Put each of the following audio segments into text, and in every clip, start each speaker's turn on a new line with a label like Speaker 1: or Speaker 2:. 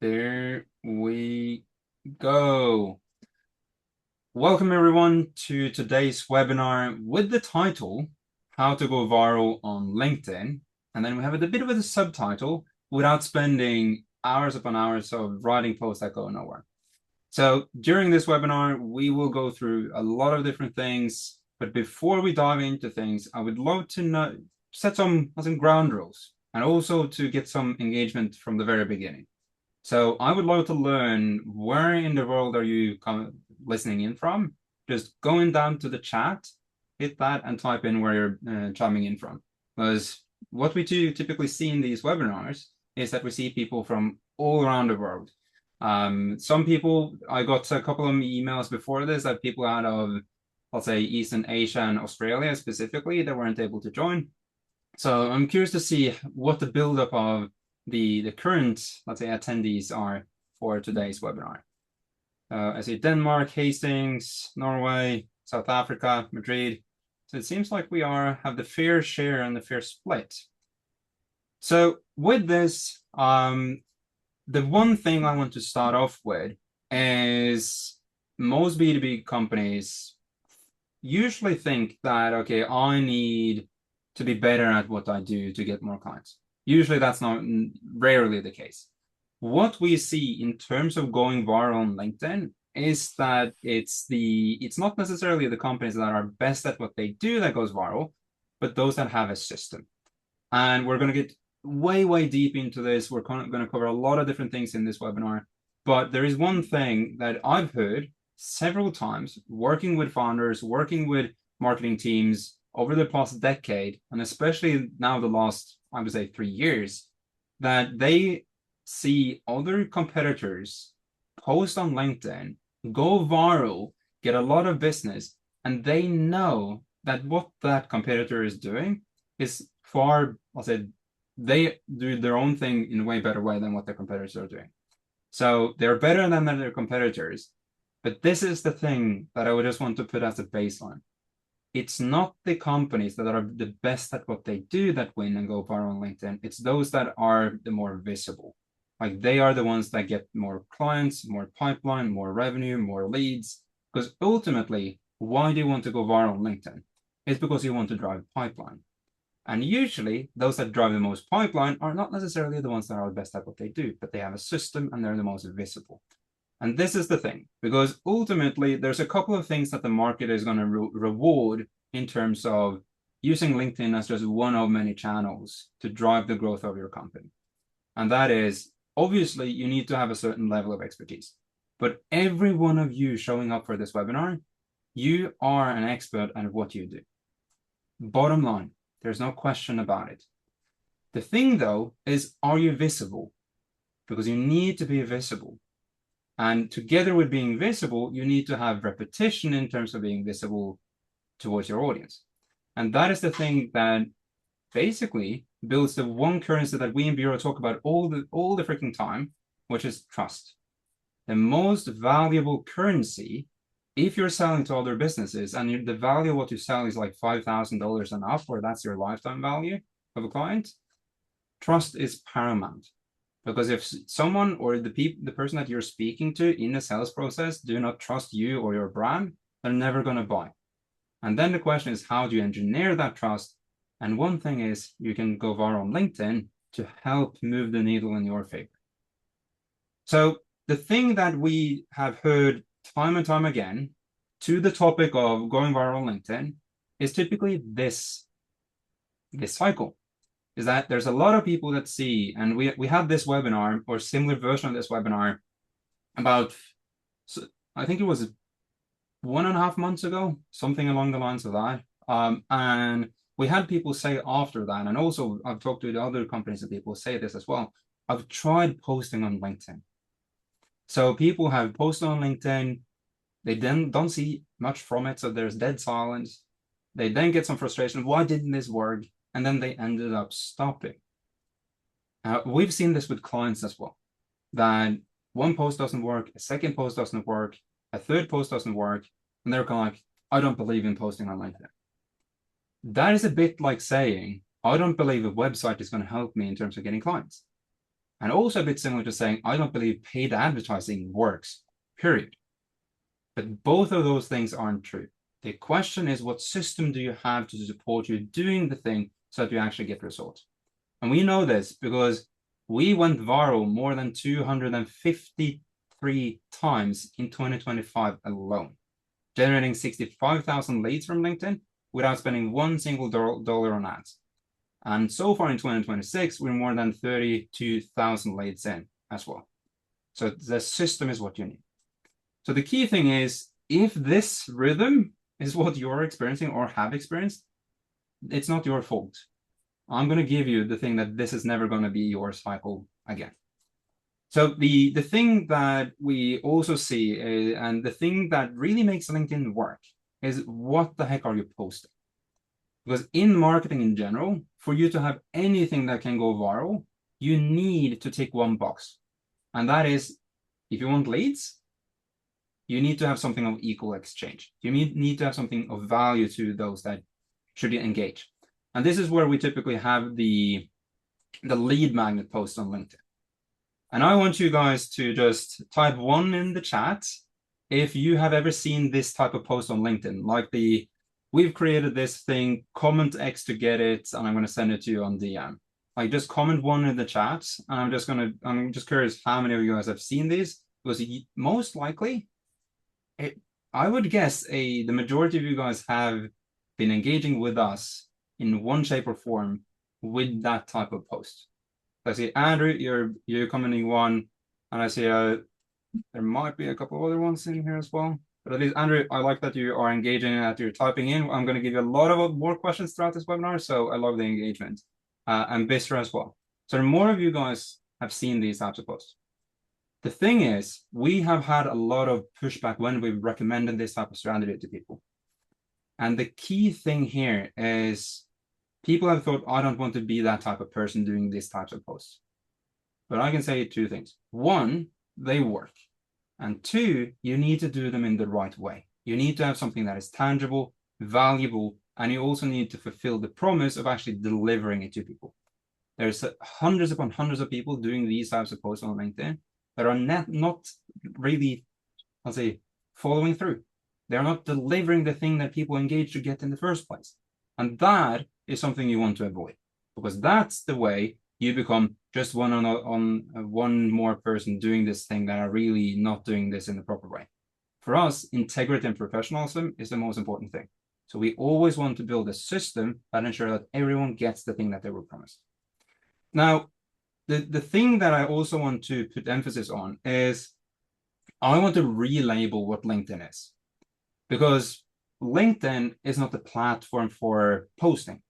Speaker 1: There we go. Welcome everyone to today's webinar with the title, How to Go Viral on LinkedIn. And then we have a bit of a subtitle, Without Spending Hours upon Hours of Writing Posts that Go Nowhere. So during this webinar, we will go through a lot of different things. But before we dive into things, I would love to set some ground rules and also to get some engagement from the very beginning. So I would love to learn where in the world are you listening in from? Just going down to the chat, hit that and type in where you're chiming in from. Because what we do typically see in these webinars is that we see people from all around the world. Some people, I got a couple of emails before this that people out of, let's say, Eastern Asia and Australia specifically that weren't able to join. So I'm curious to see what the buildup of the current, let's say, attendees are for today's webinar. I see Denmark, Hastings, Norway, South Africa, Madrid. So it seems like we have the fair share and the fair split. So with this, the one thing I want to start off with is most B2B companies usually think that, okay, I need to be better at what I do to get more clients. Usually that's not rarely the case. What we see in terms of going viral on LinkedIn is that it's not necessarily the companies that are best at what they do that goes viral, but those that have a system. And we're going to get way deep into this. We're going to cover a lot of different things in this webinar. But there is one thing that I've heard several times working with founders, working with marketing teams over the past decade, and especially now the last, I would say, 3 years, that they see other competitors post on LinkedIn, go viral, get a lot of business, and they know that what that competitor is doing is far, I'll say, they do their own thing in a way better way than what their competitors are doing. So they're better than their competitors. But this is the thing that I would just want to put as a baseline. It's not the companies that are the best at what they do that win and go viral on LinkedIn. It's those that are the more visible. Like they are the ones that get more clients, more pipeline, more revenue, more leads. Because ultimately, why do you want to go viral on LinkedIn? It's because you want to drive pipeline. And usually, those that drive the most pipeline are not necessarily the ones that are the best at what they do, but they have a system and they're the most visible. And this is the thing, because ultimately, there's a couple of things that the market is going to reward in terms of using LinkedIn as just one of many channels to drive the growth of your company. And that is, obviously, you need to have a certain level of expertise. But every one of you showing up for this webinar, you are an expert at what you do. Bottom line, there's no question about it. The thing, though, is are you visible? Because you need to be visible. And together with being visible, you need to have repetition in terms of being visible towards your audience. And that is the thing that basically builds the one currency that we in Bureau talk about all the freaking time, which is trust. The most valuable currency, if you're selling to other businesses and the value of what you sell is like $5,000 and up, or that's your lifetime value of a client, trust is paramount. Because if someone or the person that you're speaking to in the sales process do not trust you or your brand, they're never going to buy. And then the question is, how do you engineer that trust? And one thing is you can go viral on LinkedIn to help move the needle in your favor. So the thing that we have heard time and time again to the topic of going viral on LinkedIn is typically this cycle. Is that there's a lot of people that see, and we had this webinar or similar version of this webinar about, I think it was 1.5 months ago, something along the lines of that. And we had people say after that, and also I've talked to the other companies that people say this as well. I've tried posting on LinkedIn. So people have posted on LinkedIn, they then don't see much from it, so there's dead silence. They then get some frustration. Why didn't this work? And then they ended up stopping. We've seen this with clients as well, that one post doesn't work, a second post doesn't work, a third post doesn't work, and they're kind of like, I don't believe in posting on LinkedIn. That is a bit like saying, I don't believe a website is going to help me in terms of getting clients. And also a bit similar to saying, I don't believe paid advertising works, period. But both of those things aren't true. The question is, what system do you have to support you doing the thing so that you actually get results? And we know this because we went viral more than 253 times in 2025 alone, generating 65,000 leads from LinkedIn without spending one single dollar on ads. And so far in 2026, we're more than 32,000 leads in as well. So the system is what you need. So the key thing is, if this rhythm is what you're experiencing or have experienced, it's not your fault. I'm going to give you the thing that this is never going to be your cycle again. So the thing that we also see and the thing that really makes LinkedIn work is, what the heck are you posting? Because in marketing in general, for you to have anything that can go viral, you need to tick one box. And that is, if you want leads, you need to have something of equal exchange. You need to have something of value to those that should engage. And this is where we typically have the lead magnet post on LinkedIn. And I want you guys to just type 1 in the chat if you have ever seen this type of post on LinkedIn, like we've created this thing, comment X to get it, and I'm going to send it to you on DM. Like, just comment 1 in the chat, and I'm just curious how many of you guys have seen these, because most likely, I would guess the majority of you guys have been engaging with us in one shape or form with that type of post. I see Andrew, you're commenting 1, and I see there might be a couple of other ones in here as well. But at least, Andrew, I like that you are engaging and that you're typing in. I'm going to give you a lot of more questions throughout this webinar, so I love the engagement. And Bistra as well. So more of you guys have seen these types of posts. The thing is, we have had a lot of pushback when we've recommended this type of strategy to people. And the key thing here is, people have thought, I don't want to be that type of person doing these types of posts. But I can say 2 things. 1, they work. And 2, you need to do them in the right way. You need to have something that is tangible, valuable, and you also need to fulfill the promise of actually delivering it to people. There's hundreds upon hundreds of people doing these types of posts on LinkedIn that are not really, I'll say, following through. They're not delivering the thing that people engage to get in the first place. And that is something you want to avoid, because that's the way you become just one more person doing this thing that are really not doing this in the proper way. For us, integrity and professionalism is the most important thing. So we always want to build a system that ensures that everyone gets the thing that they were promised. Now, the thing that I also want to put emphasis on is, I want to relabel what LinkedIn is, because LinkedIn is not the platform for posting.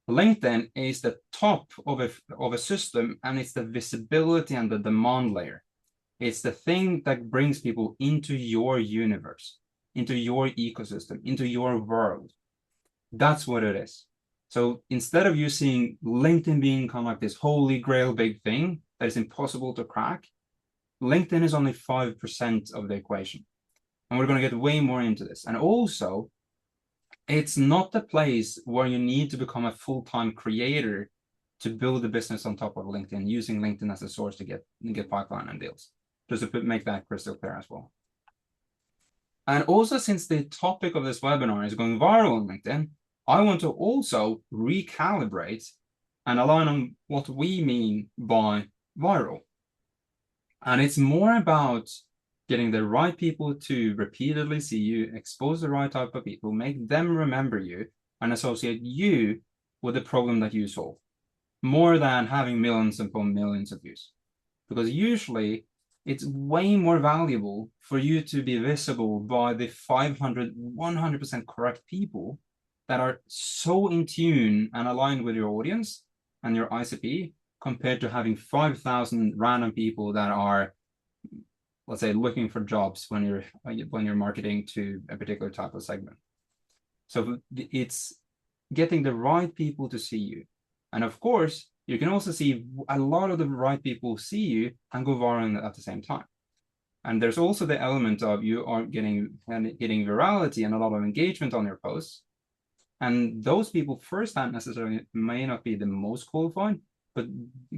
Speaker 1: LinkedIn is the top of a system, and it's the visibility and the demand layer. It's the thing that brings people into your universe, into your ecosystem, into your world. That's what it is. So instead of you seeing LinkedIn being kind of like this holy grail big thing that is impossible to crack, LinkedIn is only 5% of the equation. And we're going to get way more into this. And also, it's not the place where you need to become a full-time creator to build a business on top of LinkedIn, using LinkedIn as a source to get pipeline and deals. Just to make that crystal clear as well. And also, since the topic of this webinar is going viral on LinkedIn, I want to also recalibrate and align on what we mean by viral. And it's more about getting the right people to repeatedly see you, expose the right type of people, make them remember you, and associate you with the problem that you solve, more than having millions upon millions of views. Because usually, it's way more valuable for you to be visible by the 500, 100% correct people that are so in tune and aligned with your audience and your ICP, compared to having 5,000 random people that are, let's say, looking for jobs when you're marketing to a particular type of segment. So it's getting the right people to see you. And of course, you can also see a lot of the right people see you and go viral at the same time. And there's also the element of you are getting virality and a lot of engagement on your posts. And those people firsthand necessarily may not be the most qualified, but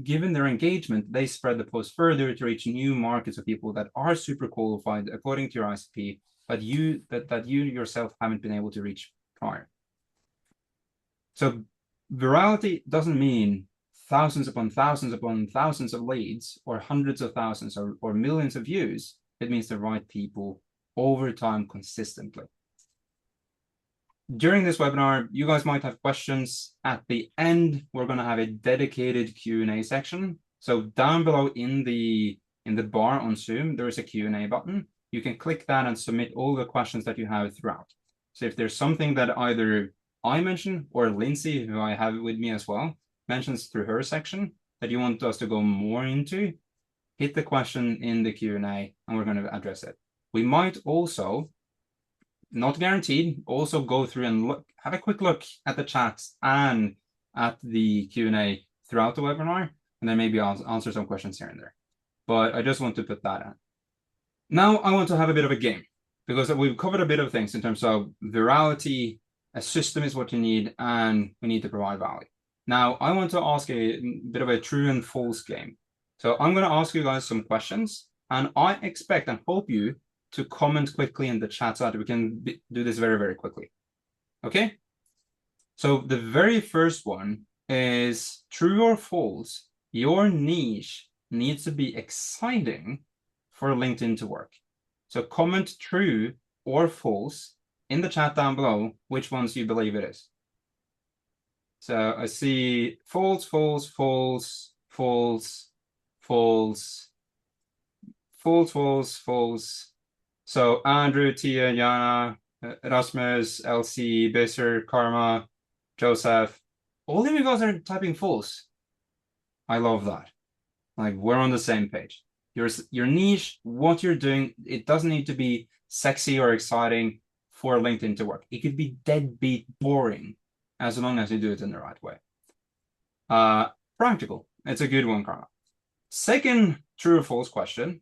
Speaker 1: given their engagement, they spread the post further to reach new markets of people that are super qualified according to your ICP, but that you yourself haven't been able to reach prior. So virality doesn't mean thousands upon thousands upon thousands of leads or hundreds of thousands or millions of views. It means the right people over time consistently. During this webinar, you guys might have questions. At the end, we're going to have a dedicated Q&A section. So down below in the bar on Zoom, there is a Q&A button. You can click that and submit all the questions that you have throughout. So if there's something that either I mention or Lindsay, who I have with me as well, mentions through her section that you want us to go more into, hit the question in the Q&A and we're going to address it. We might also, not guaranteed, also go through and have a quick look at the chats and at the Q&A throughout the webinar, and then maybe I'll answer some questions here and there. But I just want to put that in. Now I want to have a bit of a game, because we've covered a bit of things in terms of virality, a system is what you need, and we need to provide value. Now I want to ask a bit of a true and false game. So I'm going to ask you guys some questions, and I expect and hope you to comment quickly in the chat so that we can do this very, very quickly. Okay? So the very first one is true or false. Your niche needs to be exciting for LinkedIn to work. So comment true or false in the chat down below which ones you believe it is. So I see false, false, false, false, false, false, false, false. So Andrew, Tia, Jana, Rasmus, LC, Bisser, Karma, Joseph, all of you guys are typing false. I love that. Like, we're on the same page. Your niche, what you're doing, it doesn't need to be sexy or exciting for LinkedIn to work. It could be deadbeat boring as long as you do it in the right way. Practical. It's a good one, Karma. Second true or false question.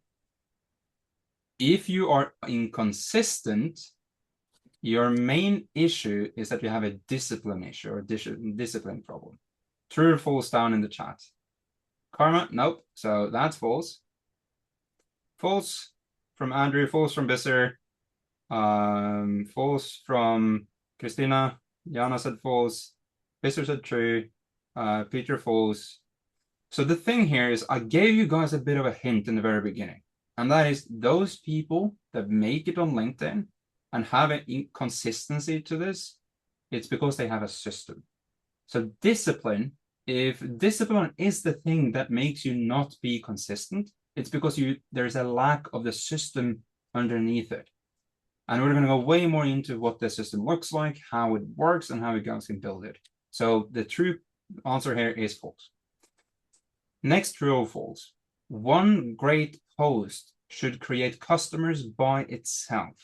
Speaker 1: If you are inconsistent, your main issue is that you have a discipline issue or discipline problem. True or false down in the chat. Karma, nope. So that's false. False from Andrew, false from Bisser, false from Christina. Jana said false. Bisser said true. Peter false. So the thing here is I gave you guys a bit of a hint in the very beginning. And that is those people that make it on LinkedIn and have an inconsistency to this, it's because they have a system. So discipline, if discipline is the thing that makes you not be consistent, it's because there's a lack of the system underneath it. And we're going to go way more into what the system looks like, how it works, and how you guys can build it. So the true answer here is false. Next, true or false. One great post should create customers by itself.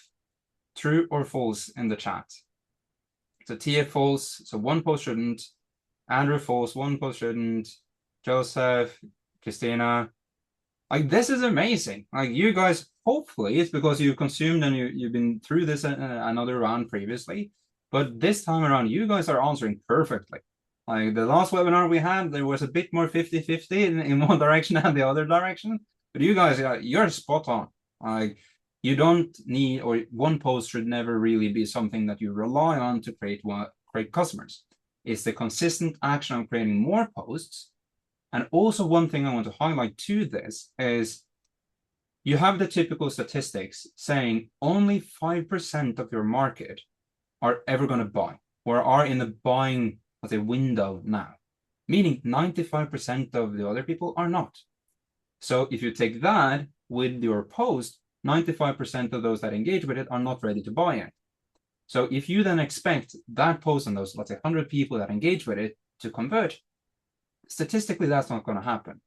Speaker 1: True or false in the chat. So Tia false, so one post shouldn't. Andrew false, one post shouldn't. Joseph, Christina. Like, this is amazing. Like, you guys, hopefully it's because you've consumed and you've been through this another round previously. But this time around, you guys are answering perfectly. Like the last webinar we had, there was a bit more 50-50 in one direction and the other direction. But you guys, you're spot on. Like, you don't need, or one post should never really be something that you rely on to create customers. It's the consistent action of creating more posts. And also one thing I want to highlight to this is you have the typical statistics saying only 5% of your market are ever going to buy or are in the buying, let's say, window now, meaning 95% of the other people are not. So if you take that with your post, 95% of those that engage with it are not ready to buy it. So if you then expect that post and those, let's say, 100 people that engage with it to convert, statistically, that's not going to happen.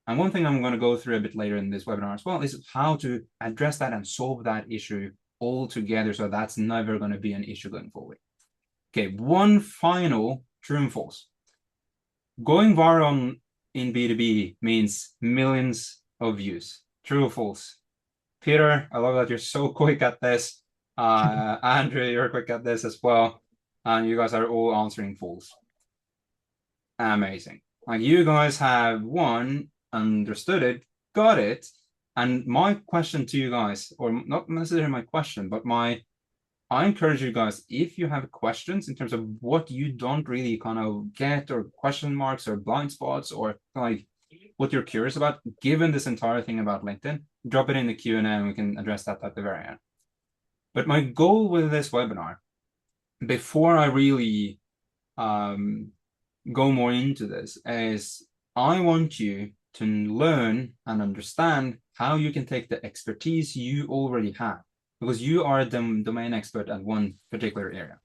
Speaker 1: And one thing I'm going to go through a bit later in this webinar as well is how to address that and solve that issue altogether, so that's never going to be an issue going forward. Okay, one final true and false. Going viral in B2B means millions of views. True or false? Peter, I love that you're so quick at this. Andrew, you're quick at this as well. And you guys are all answering false. Amazing. Like you guys have understood it, got it. And my question to you guys, or not necessarily my question, but I encourage you guys, if you have questions in terms of what you don't really kind of get, or question marks or blind spots, or like what you're curious about, given this entire thing about LinkedIn, drop it in the Q&A and we can address that at the very end. But my goal with this webinar, before I really go more into this, is I want you to learn and understand how you can take the expertise you already have, because you are a domain expert at one particular area.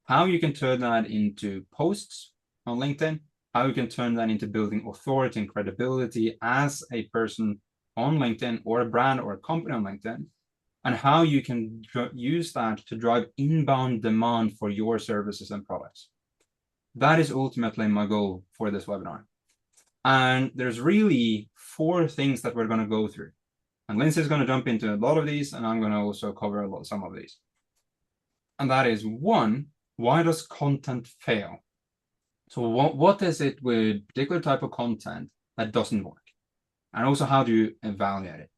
Speaker 1: How you can turn that into posts on LinkedIn, how you can turn that into building authority and credibility as a person on LinkedIn, or a brand or a company on LinkedIn, and how you can use that to drive inbound demand for your services and products. That is ultimately my goal for this webinar. And there's really 4 things that we're going to go through. And Lindsay is going to jump into a lot of these, and I'm going to also cover some of these. And that is 1, why does content fail? So what is it with particular type of content that doesn't work? And also, how do you evaluate it?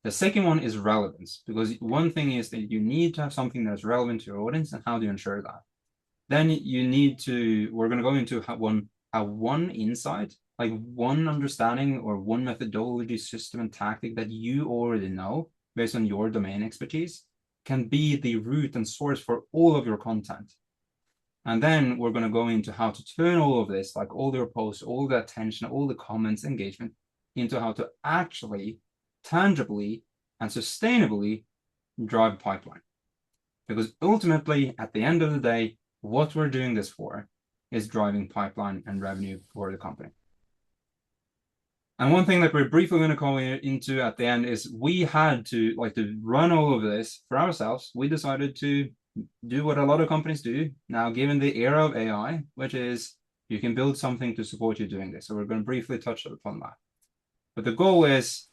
Speaker 1: The second one is relevance, because one thing is that you need to have something that's relevant to your audience, and how do you ensure that? Then we're going to go into one insight, like one understanding or one methodology, system, and tactic that you already know based on your domain expertise can be the root and source for all of your content. And then we're going to go into how to turn all of this, like all your posts, all the attention, all the comments, engagement, into how to actually, tangibly, and sustainably drive a pipeline. Because ultimately, at the end of the day, what we're doing this for is driving pipeline and revenue for the company. And one thing that we're briefly going to go into at the end is we had to run all of this for ourselves. We decided to do what a lot of companies do now, given the era of AI, which is you can build something to support you doing this. So we're going to briefly touch upon that. But the goal is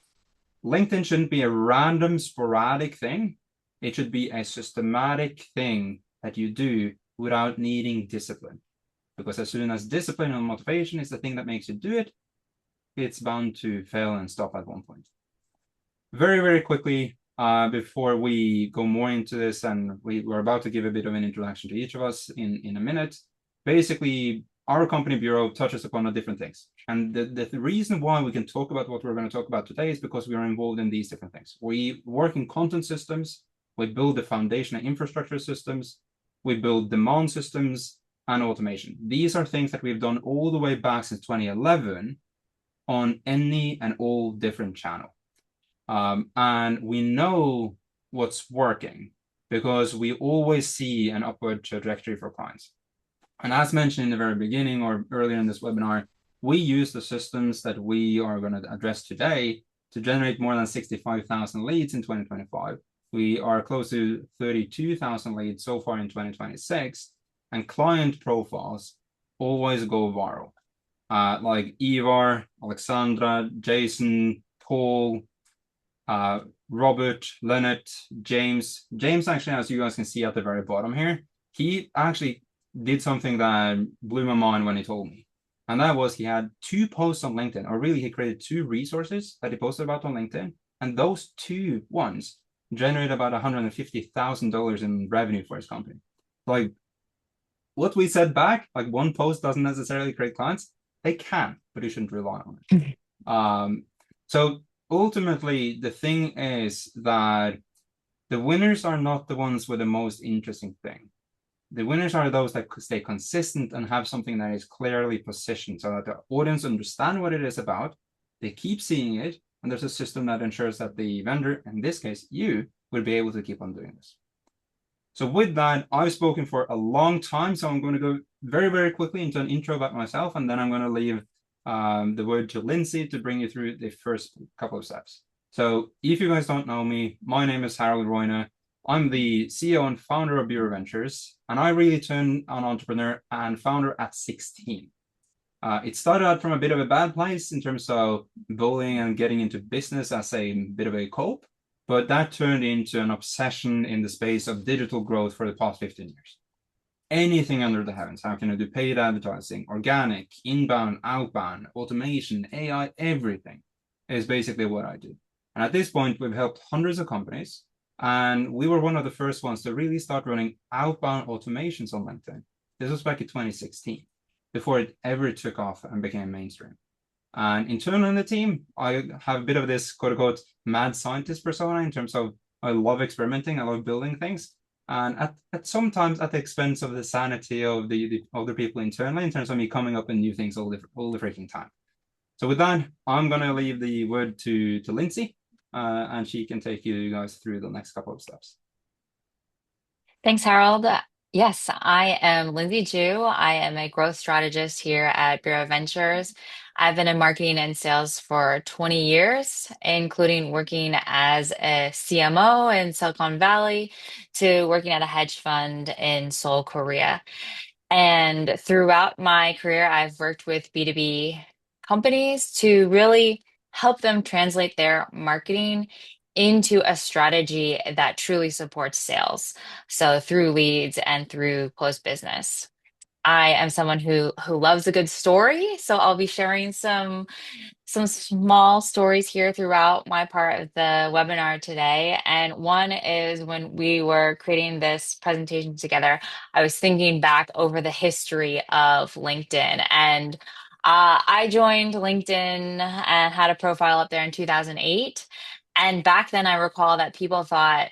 Speaker 1: LinkedIn shouldn't be a random, sporadic thing. It should be a systematic thing that you do without needing discipline. Because as soon as discipline and motivation is the thing that makes you do it, it's bound to fail and stop at one point. Very, very quickly, before we go more into this, and we're about to give a bit of an introduction to each of us in a minute. Basically, our company Bureau touches upon different things. And the reason why we can talk about what we're going to talk about today is because we are involved in these different things. We work in content systems, we build the foundation and infrastructure systems, we build demand systems and automation. These are things that we've done all the way back since 2011 on any and all different channels. And we know what's working because we always see an upward trajectory for clients. And as mentioned in the very beginning or earlier in this webinar, we use the systems that we are going to address today to generate more than 65,000 leads in 2025. We are close to 32,000 leads so far in 2026, and client profiles always go viral. Like Ivar, Alexandra, Jason, Paul, Robert, Leonard, James. James, actually, as you guys can see at the very bottom here, he actually did something that blew my mind when he told me. And that was he had 2 posts on LinkedIn, or really he created 2 resources that he posted about on LinkedIn. And those 2 ones generated about $150,000 in revenue for his company. Like what we said back, like one post doesn't necessarily create clients. They can, but you shouldn't rely on it. So ultimately, the thing is that the winners are not the ones with the most interesting thing. The winners are those that stay consistent and have something that is clearly positioned so that the audience understand what it is about, they keep seeing it, and there's a system that ensures that the vendor, in this case, you, will be able to keep on doing this. So with that, I've spoken for a long time, so I'm going to go very, very quickly into an intro about myself, and then I'm going to leave the word to Lindsay to bring you through the first couple of steps. So if you guys don't know me, my name is Harold Roine. I'm the CEO and founder of Bureau Ventures, and I really turned an entrepreneur and founder at 16. It started out from a bit of a bad place in terms of bullying and getting into business as a bit of a cope, but that turned into an obsession in the space of digital growth for the past 15 years. anything under the heavens. How can I do paid advertising, organic, inbound, outbound, automation, AI, everything is basically what I do. And at this point, we've helped hundreds of companies. And we were one of the first ones to really start running outbound automations on LinkedIn. This was back in 2016, before it ever took off and became mainstream. And internally in the team, I have a bit of this quote unquote mad scientist persona in terms of I love experimenting, I love building things. And at sometimes at the expense of the sanity of the other people internally, in terms of me coming up with new things all the freaking time. So with that, I'm gonna leave the word to Lindsay, and she can take you guys through the next couple of steps.
Speaker 2: Thanks, Harold. Yes, I am Lindsay Ju. I am a growth strategist here at Bureau Ventures. I've been in marketing and sales for 20 years, including working as a CMO in Silicon Valley to working at a hedge fund in Seoul, Korea. And throughout my career, I've worked with B2B companies to really help them translate their marketing into a strategy that truly supports sales. So through leads and through closed business. I am someone who loves a good story, so I'll be sharing some small stories here throughout my part of the webinar today. And one is when we were creating this presentation together, I was thinking back over the history of LinkedIn. And I joined LinkedIn and had a profile up there in 2008. And back then, I recall that people thought,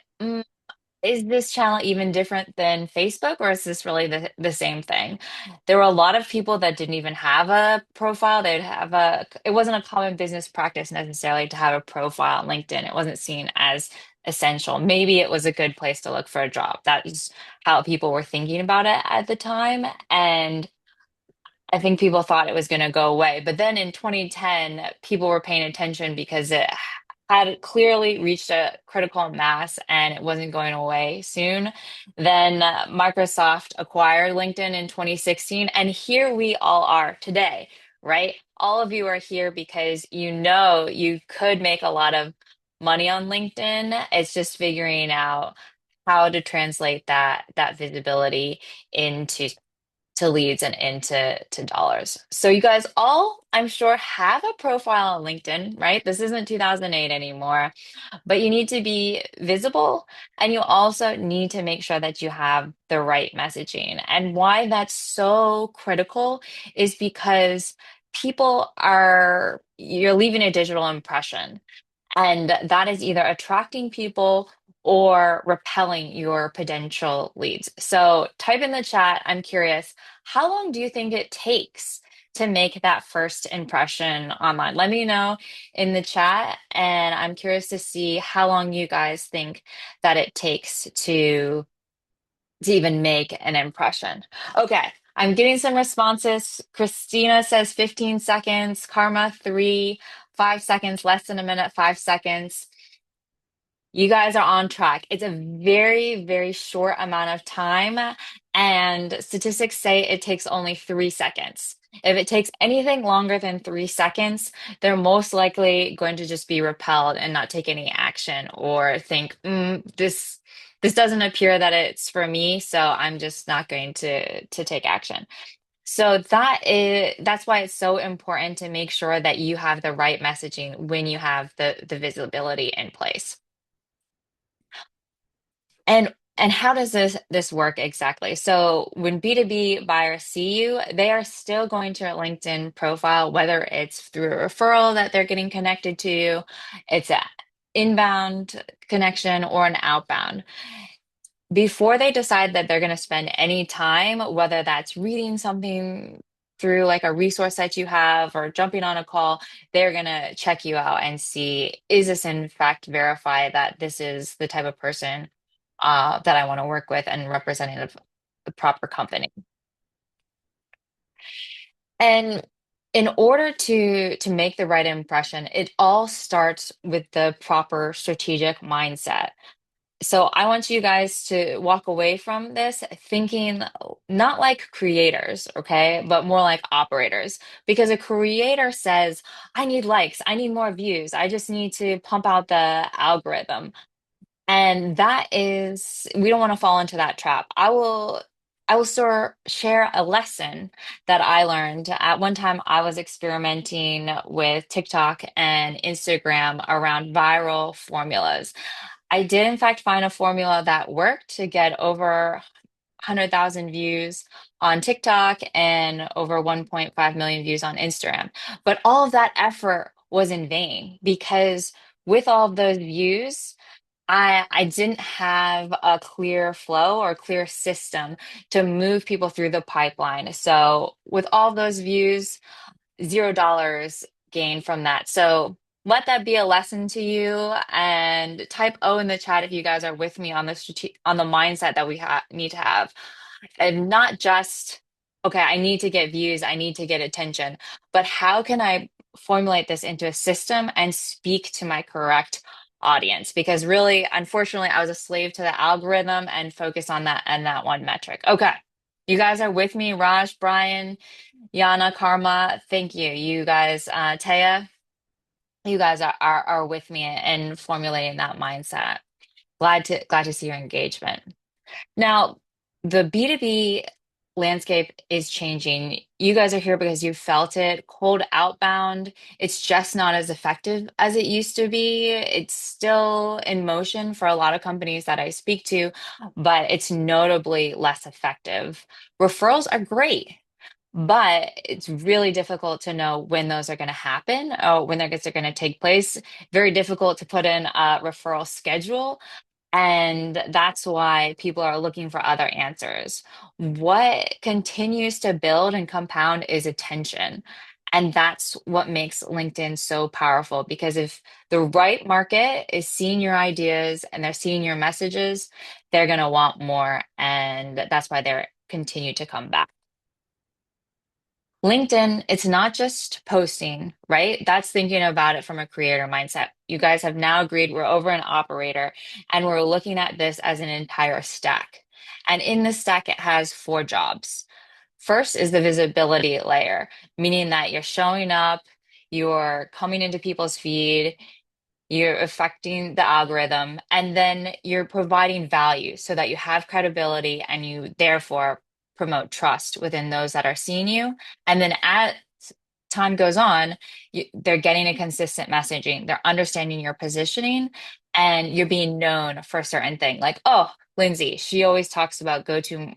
Speaker 2: is this channel even different than Facebook, or is this really the same thing? There were a lot of people that didn't even have a profile. It wasn't a common business practice necessarily to have a profile on LinkedIn. It wasn't seen as essential. Maybe it was a good place to look for a job. That is how people were thinking about it at the time. And I think people thought it was going to go away. But then in 2010, people were paying attention because it had clearly reached a critical mass and it wasn't going away soon. Then Microsoft acquired LinkedIn in 2016. And here we all are today, right? All of you are here because you know you could make a lot of money on LinkedIn. It's just figuring out how to translate that visibility into to leads and into to dollars. So you guys all, I'm sure, have a profile on LinkedIn, right? This isn't 2008 anymore, but you need to be visible and you also need to make sure that you have the right messaging. And why that's so critical is because you're leaving a digital impression. And that is either attracting people or repelling your potential leads. So type in the chat. I'm curious, how long do you think it takes to make that first impression online? Let me know in the chat. And I'm curious to see how long you guys think that it takes to even make an impression. Okay, I'm getting some responses. Christina says 15 seconds, Karma 3, 5 seconds, less than a minute, 5 seconds. You guys are on track. It's a very, very short amount of time, and statistics say it takes only 3 seconds. If it takes anything longer than 3 seconds, they're most likely going to just be repelled and not take any action or think, this doesn't appear that it's for me, so I'm just not going to take action. So that's why it's so important to make sure that you have the right messaging when you have the visibility in place. And how does this work exactly? So when B2B buyers see you, they are still going to your LinkedIn profile, whether it's through a referral that they're getting connected to you, it's an inbound connection or an outbound. Before they decide that they're going to spend any time, whether that's reading something through like a resource that you have or jumping on a call, they're going to check you out and see, is this in fact verify that this is the type of person that I want to work with and representing the proper company. And in order to make the right impression, it all starts with the proper strategic mindset. So I want you guys to walk away from this thinking not like creators, okay, but more like operators. Because a creator says, I need likes, I need more views, I just need to pump out the algorithm. And we don't want to fall into that trap. I will I will share a lesson that I learned. At one time, I was experimenting with TikTok and Instagram around viral formulas. I did, in fact, find a formula that worked to get over 100,000 views on TikTok and over 1.5 million views on Instagram. But all of that effort was in vain because with all of those views, I didn't have a clear flow or clear system to move people through the pipeline. So with all those views, $0 gained from that. So let that be a lesson to you and type O in the chat if you guys are with me on on the mindset that we need to have. And not just, okay, I need to get views, I need to get attention, but how can I formulate this into a system and speak to my correct audience? Because really, unfortunately, I was a slave to the algorithm and focus on that and that one metric. Okay. You guys are with me, Raj, Brian, Yana, Karma. Thank you. You guys, Taya, you guys are with me in formulating that mindset. Glad to see your engagement. Now, the B2B landscape is changing. You guys are here because you felt it. Cold outbound, it's just not as effective as it used to be. It's still in motion for a lot of companies that I speak to, but it's notably less effective. Referrals are great. But it's really difficult to know when those are going to happen or when they're going to take place. Very difficult to put in a referral schedule, and that's why people are looking for other answers. What continues to build and compound is attention. And that's what makes LinkedIn so powerful because if the right market is seeing your ideas and they're seeing your messages, they're going to want more. And that's why they're continue to come back. LinkedIn, it's not just posting, right? That's thinking about it from a creator mindset. You guys have now agreed we're over an operator and we're looking at this as an entire stack. And in the stack, it has four jobs. First is the visibility layer, meaning that you're showing up, you're coming into people's feed, you're affecting the algorithm, and then you're providing value so that you have credibility and you therefore promote trust within those that are seeing you. And then as time goes on, they're getting a consistent messaging, they're understanding your positioning, and you're being known for a certain thing. Like, oh, Lindsay, she always talks about go-to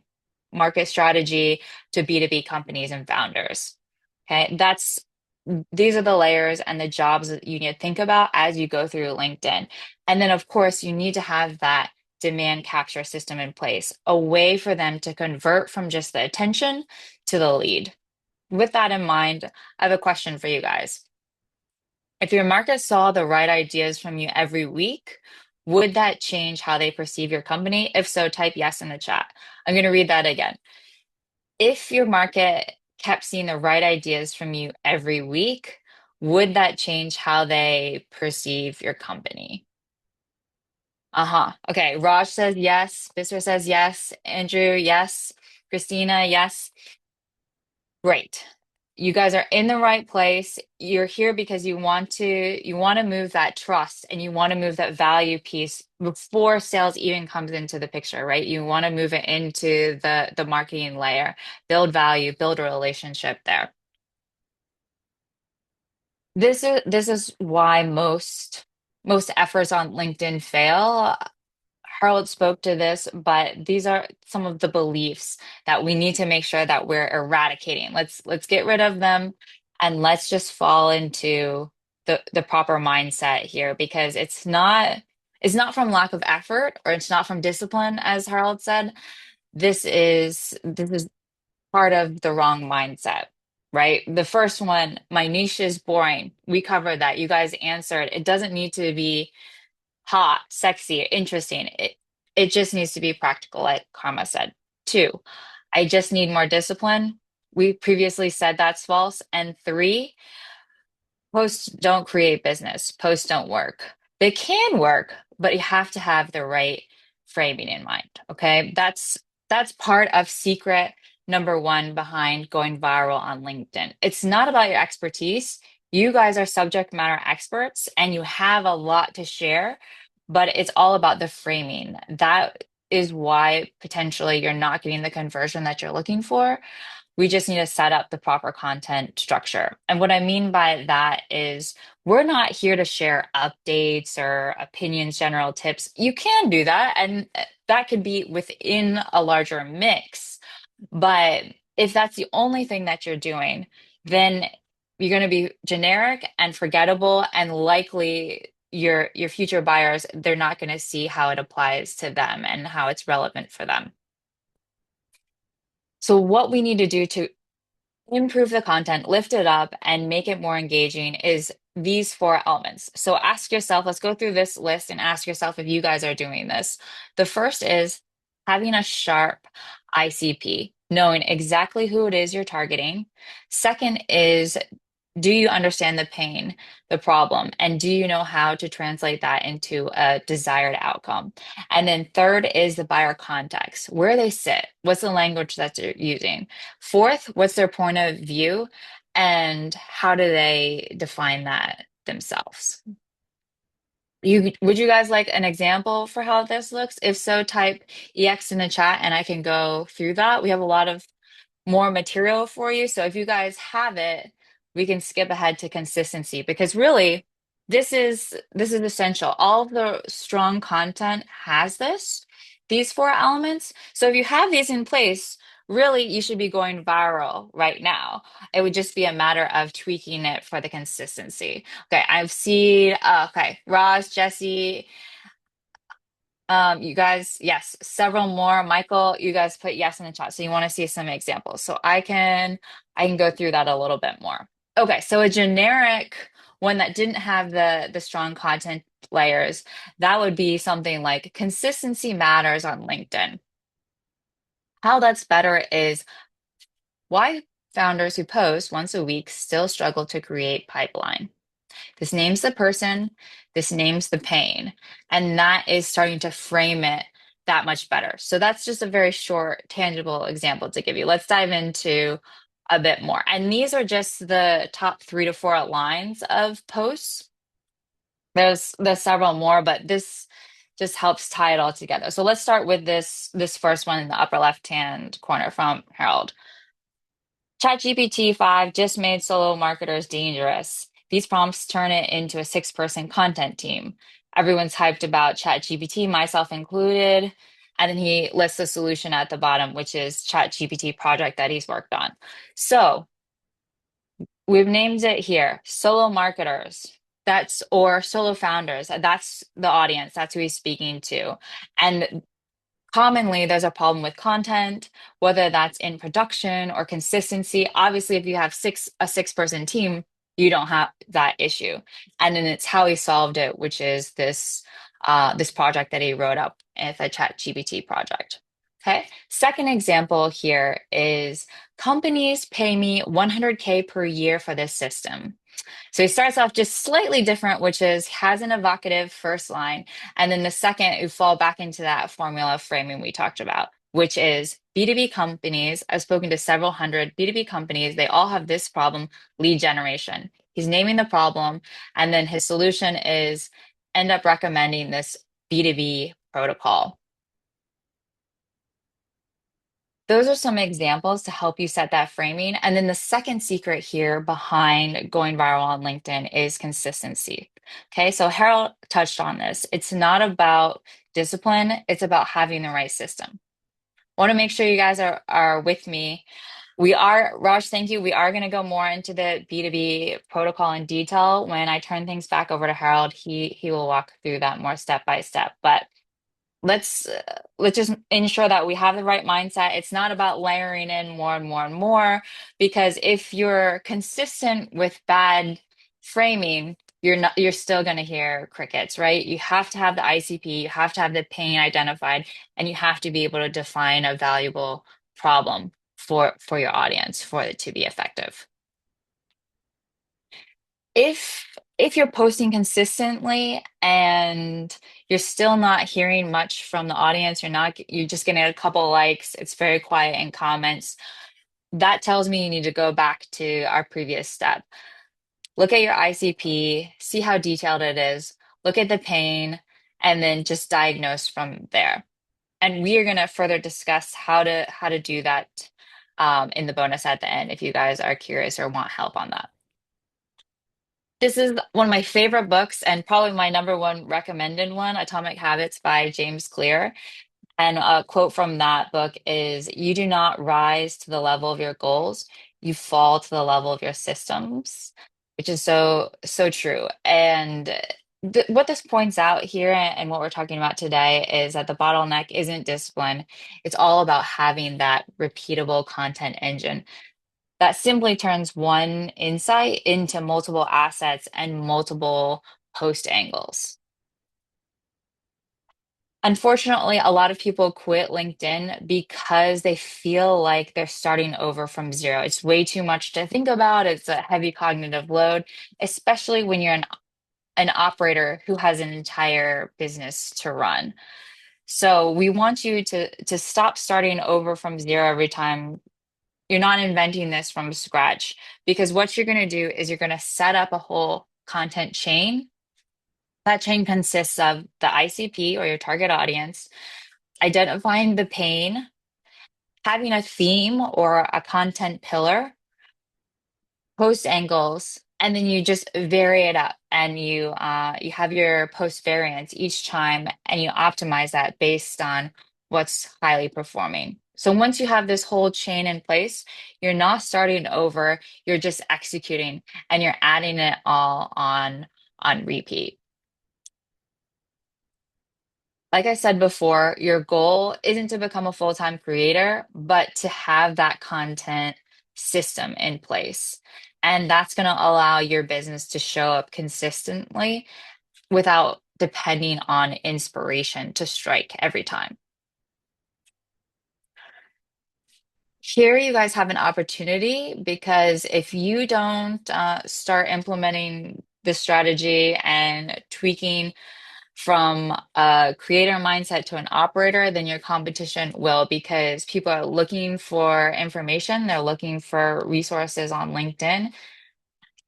Speaker 2: market strategy to B2B companies and founders. Okay, these are the layers and the jobs that you need to think about as you go through LinkedIn. And then, of course, you need to have that demand capture system in place, a way for them to convert from just the attention to the lead. With that in mind, I have a question for you guys. If your market saw the right ideas from you every week, would that change how they perceive your company? If so, type yes in the chat. I'm going to read that again. If your market kept seeing the right ideas from you every week, would that change how they perceive your company? Uh-huh. Okay. Raj says yes. Bisser says yes. Andrew, yes. Christina, yes. Great. You guys are in the right place. You're here because you want to move that trust and you want to move that value piece before sales even comes into the picture, right? You want to move it into the marketing layer, build value, build a relationship there. This is why most efforts on LinkedIn fail. Harold spoke to this, but these are some of the beliefs that we need to make sure that we're eradicating. Let's get rid of them and let's just fall into the proper mindset here because it's not from lack of effort or it's not from discipline, as Harold said. This is part of the wrong mindset. Right? The first one, my niche is boring. We covered that. You guys answered. It doesn't need to be hot, sexy, interesting. It just needs to be practical, like Karma said. Two, I just need more discipline. We previously said that's false. And three, posts don't create business. Posts don't work. They can work, but you have to have the right framing in mind. Okay. That's part of secret number one behind going viral on LinkedIn. It's not about your expertise. You guys are subject matter experts and you have a lot to share, but it's all about the framing. is why potentially you're not getting the conversion that you're looking for. We just need to set up the proper content structure. And what I mean by that is we're not here to share updates or opinions, general tips. You can do that, and that could be within a larger mix. But if that's the only thing that you're doing, then you're going to be generic and forgettable, and likely your future buyers, they're not going to see how it applies to them and how it's relevant for them. So what we need to do to improve the content, lift it up, and make it more engaging is these four elements. So ask yourself, let's go through this list and ask yourself if you guys are doing this. The first is having a sharp ICP, knowing exactly who it is you're targeting. Second is, do you understand the pain, the problem, and do you know how to translate that into a desired outcome? And then third is the buyer context, where they sit, what's the language that they're using. Fourth, what's their point of view, and how do they define that themselves? Would you guys like an example for how this looks? If so, type EX in the chat and I can go through that. We have a lot of more material for you. So if you guys have it, we can skip ahead to consistency because really this is essential. All of the strong content has these four elements. So if you have these in place, really you should be going viral right now. It would just be a matter of tweaking it for the consistency. Okay, I've seen okay, Roz, Jesse, you guys, yes, several more. Michael, you guys put yes in the chat. So you want to see some examples. So I can go through that a little bit more. Okay, so a generic one that didn't have the strong content layers, that would be something like consistency matters on LinkedIn. How that's better is why founders who post once a week still struggle to create pipeline. This names the person, this names the pain, and that is starting to frame it that much better. So that's just a very short, tangible example to give you. Let's dive into a bit more. And these are just the top 3 to 4 lines of posts. There's several more, but this just helps tie it all together. So let's start with this first one in the upper left-hand corner from Harold. ChatGPT 5 just made solo marketers dangerous. These prompts turn it into a 6-person content team. Everyone's hyped about ChatGPT, myself included. And then he lists the solution at the bottom, which is ChatGPT project that he's worked on. So we've named it here, solo marketers. Or solo founders. That's the audience. That's who he's speaking to. And commonly, there's a problem with content, whether that's in production or consistency. Obviously, if you have a 6-person team, you don't have that issue. And then it's how he solved it, which is this project that he wrote up with a ChatGPT project. Okay. Second example here is companies pay me 100K per year for this system. So he starts off just slightly different, which is has an evocative first line. And then the second, you fall back into that formula of framing we talked about, which is B2B companies. I've spoken to several hundred B2B companies. They all have this problem, lead generation. He's naming the problem. And then his solution is end up recommending this B2B protocol. Those are some examples to help you set that framing. And then the second secret here behind going viral on LinkedIn is consistency. Okay, so Harold touched on this. It's not about discipline, it's about having the right system. I want to make sure you guys are with me. Raj, thank you. We are going to go more into the B2B protocol in detail. When I turn things back over to Harold, he will walk through that more step by step. But let's just ensure that we have the right mindset. It's not about layering in more and more and more, because if you're consistent with bad framing, you're still going to hear crickets, right? You have to have the ICP, you have to have the pain identified, and you have to be able to define a valuable problem for your audience for it to be effective. If you're posting consistently and you're still not hearing much from the audience, you're just getting a couple likes, it's very quiet in comments, that tells me you need to go back to our previous step. Look at your ICP, see how detailed it is, look at the pain, and then just diagnose from there. And we are going to further discuss how to do that in the bonus at the end if you guys are curious or want help on that. This is one of my favorite books and probably my number one recommended one, Atomic Habits by James Clear. And a quote from that book is, "You do not rise to the level of your goals, you fall to the level of your systems," which is so true. And what this points out here and what we're talking about today is that the bottleneck isn't discipline. It's all about having that repeatable content engine that simply turns one insight into multiple assets and multiple post angles. Unfortunately, a lot of people quit LinkedIn because they feel like they're starting over from zero. It's way too much to think about. It's a heavy cognitive load, especially when you're an operator who has an entire business to run. So we want you to stop starting over from zero every time. You're not inventing this from scratch because what you're going to do is you're going to set up a whole content chain. That chain consists of the ICP or your target audience, identifying the pain, having a theme or a content pillar, post angles, and then you just vary it up and you have your post variants each time and you optimize that based on what's highly performing. So once you have this whole chain in place, you're not starting over, you're just executing and you're adding it all on repeat. Like I said before, your goal isn't to become a full-time creator, but to have that content system in place. And that's going to allow your business to show up consistently without depending on inspiration to strike every time. Here, you guys have an opportunity because if you don't start implementing this strategy and tweaking from a creator mindset to an operator, then your competition will because people are looking for information, they're looking for resources on LinkedIn.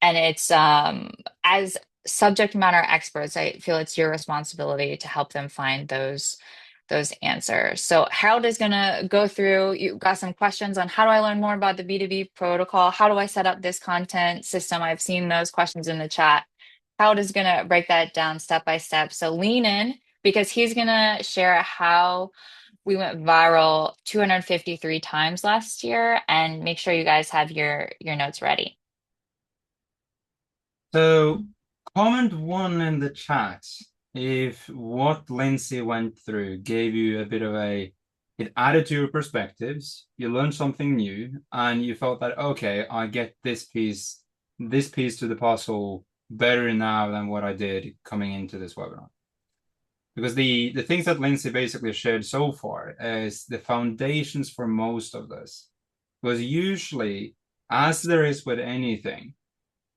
Speaker 2: And it's as subject matter experts, I feel it's your responsibility to help them find those answers. So Harold is going to go through, you got some questions on how do I learn more about the B2B protocol? How do I set up this content system? I've seen those questions in the chat. Harold is going to break that down step by step. So lean in because he's going to share how we went viral 253 times last year and make sure you guys have your notes ready.
Speaker 1: So, comment one in the chat if what Lindsay went through gave you a bit of it added to your perspectives, you learned something new, and you felt that, okay, I get this piece to the puzzle better now than what I did coming into this webinar. Because the things that Lindsay basically shared so far is the foundations for most of this. Because usually, as there is with anything,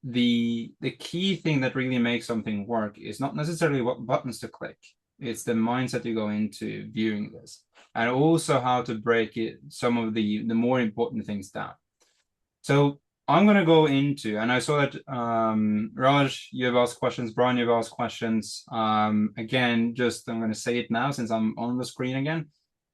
Speaker 1: the key thing that really makes something work is not necessarily what buttons to click. It's the mindset you go into viewing this, and also how to break it, some of the more important things down. So I'm going to go into, and I saw that Raj, you have asked questions, Brian, you've asked questions. Again, just I'm going to say it now since I'm on the screen again.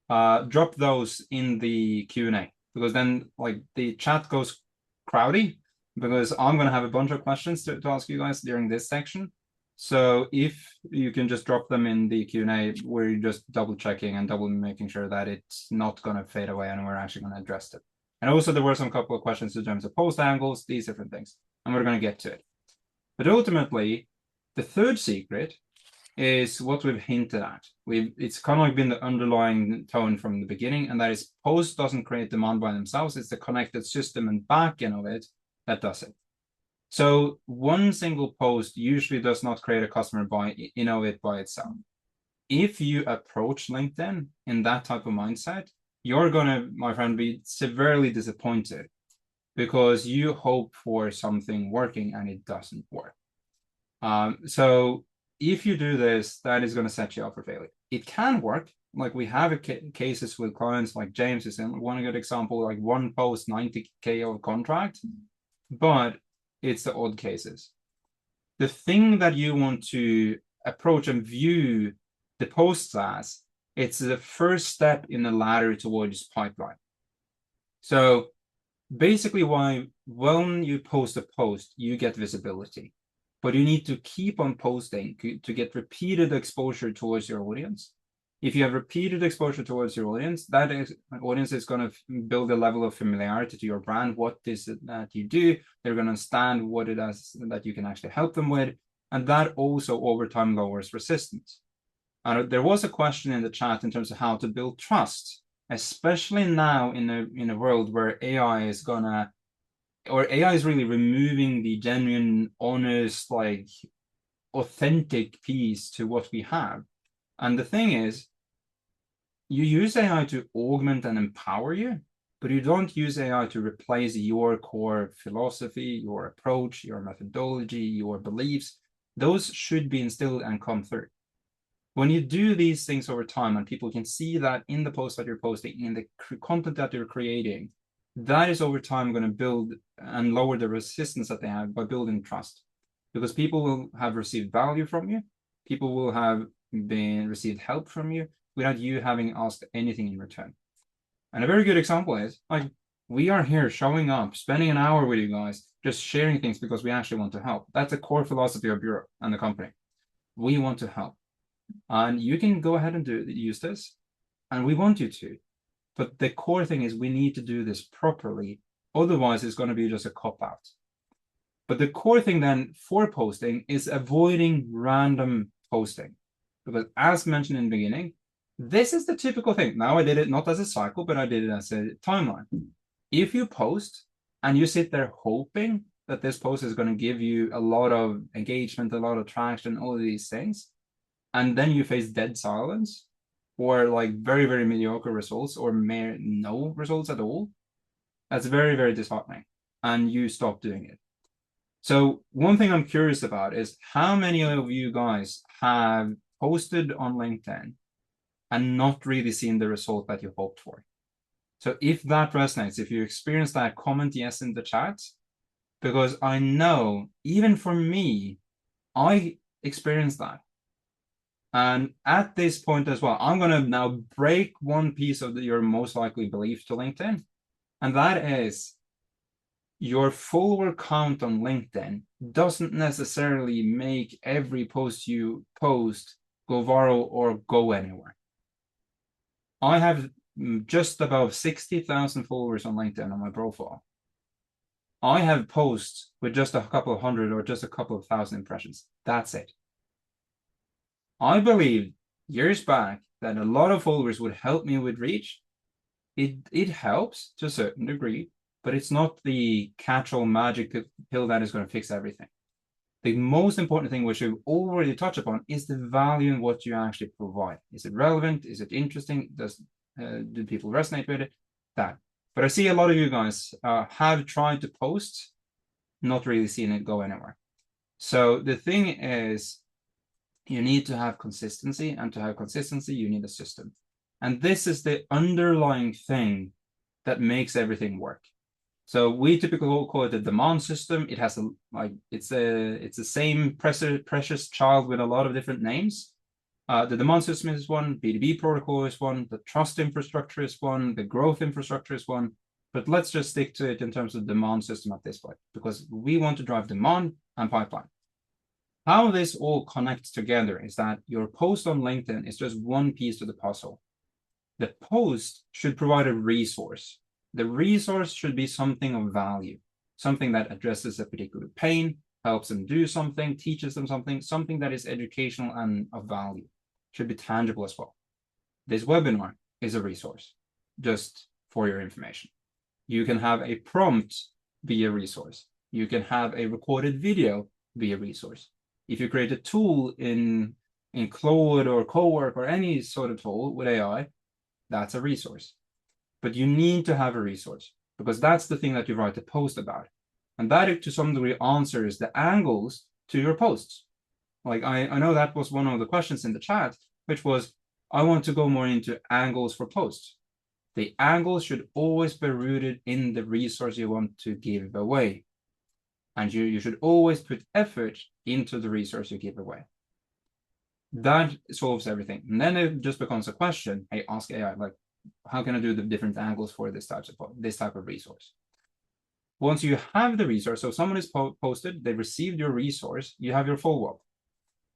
Speaker 1: Drop those in the Q&A because then like the chat goes crowdy because I'm going to have a bunch of questions to ask you guys during this section. So if you can just drop them in the Q&A, we're just double checking and double making sure that it's not going to fade away and we're actually going to address it. And also there were some couple of questions in terms of post angles, these different things, and we're going to get to it. But ultimately, the third secret is what we've hinted at. It's kind of like been the underlying tone from the beginning, and that is post doesn't create demand by themselves. It's the connected system and backend of it that does it. So one single post usually does not create a customer by it by itself. If you approach LinkedIn in that type of mindset, you're gonna, my friend, be severely disappointed because you hope for something working and it doesn't work. So if you do this, that is going to set you up for failure. It can work. Like we have cases with clients like James is one good example, like one post 90K of contract, but it's the odd cases. The thing that you want to approach and view the posts as It's the first step in the ladder towards pipeline. So basically, when you post a post, you get visibility, but you need to keep on posting to get repeated exposure towards your audience. If you have repeated exposure towards your audience, that audience is going to build a level of familiarity to your brand. What is it that you do? They're going to understand what it is that you can actually help them with. And that also over time lowers resistance. And there was a question in the chat in terms of how to build trust, especially now in a world where AI is really removing the genuine, honest, like authentic piece to what we have. And the thing is, you use AI to augment and empower you, but you don't use AI to replace your core philosophy, your approach, your methodology, your beliefs. Those should be instilled and come through. When you do these things over time and people can see that in the post that you're posting, in the content that you're creating, that is over time going to build and lower the resistance that they have by building trust. Because people will have received value from you, people will have received help from you without you having asked anything in return. And a very good example is like we are here showing up, spending an hour with you guys, just sharing things because we actually want to help. That's a core philosophy of Bureau and the company. We want to help. And you can go ahead and use this, and we want you to. But the core thing is we need to do this properly. Otherwise, it's going to be just a cop-out. But the core thing then for posting is avoiding random posting. Because as mentioned in the beginning, this is the typical thing. Now I did it not as a cycle, but I did it as a timeline. If you post and you sit there hoping that this post is going to give you a lot of engagement, a lot of traction, all of these things, and then you face dead silence or like very, very mediocre results or no results at all, that's very, very disheartening. And you stop doing it. So one thing I'm curious about is how many of you guys have posted on LinkedIn and not really seen the result that you hoped for? So if that resonates, if you experience that, comment yes in the chat, because I know even for me, I experienced that. And at this point as well, I'm going to now break one piece of your most likely belief to LinkedIn. And that is your follower count on LinkedIn doesn't necessarily make every post you post go viral or go anywhere. I have just above 60,000 followers on LinkedIn on my profile. I have posts with just a couple of hundred or just a couple of thousand impressions. That's it. I believed years back that a lot of followers would help me with reach. It helps to a certain degree, but it's not the catch-all magic pill that is going to fix everything. The most important thing, which you already touched upon, is the value in what you actually provide. Is it relevant? Is it interesting? Do people resonate with it? That. But I see a lot of you guys have tried to post, not really seen it go anywhere. So the thing is, you need to have consistency, and to have consistency, you need a system. And this is the underlying thing that makes everything work. So we typically call it a demand system. It has it's the same precious child with a lot of different names. The demand system is one, B2B protocol is one, the trust infrastructure is one, the growth infrastructure is one. But let's just stick to it in terms of demand system at this point, because we want to drive demand and pipeline. How this all connects together is that your post on LinkedIn is just one piece to the puzzle. The post should provide a resource. The resource should be something of value, something that addresses a particular pain, helps them do something, teaches them something, something that is educational and of value. Should be tangible as well. This webinar is a resource, just for your information. You can have a prompt be a resource. You can have a recorded video be a resource. If you create a tool in Claude or Cowork or any sort of tool with AI, that's a resource. But you need to have a resource, because that's the thing that you write a post about. And that, to some degree, answers the angles to your posts. Like I know that was one of the questions in the chat, which was, I want to go more into angles for posts. The angles should always be rooted in the resource you want to give away. And you should always put effort into the resource you give away. That solves everything. And then it just becomes a question. Hey, ask AI, like, how can I do the different angles for this type of resource? Once you have the resource, so someone is posted, they received your resource, you have your follow-up.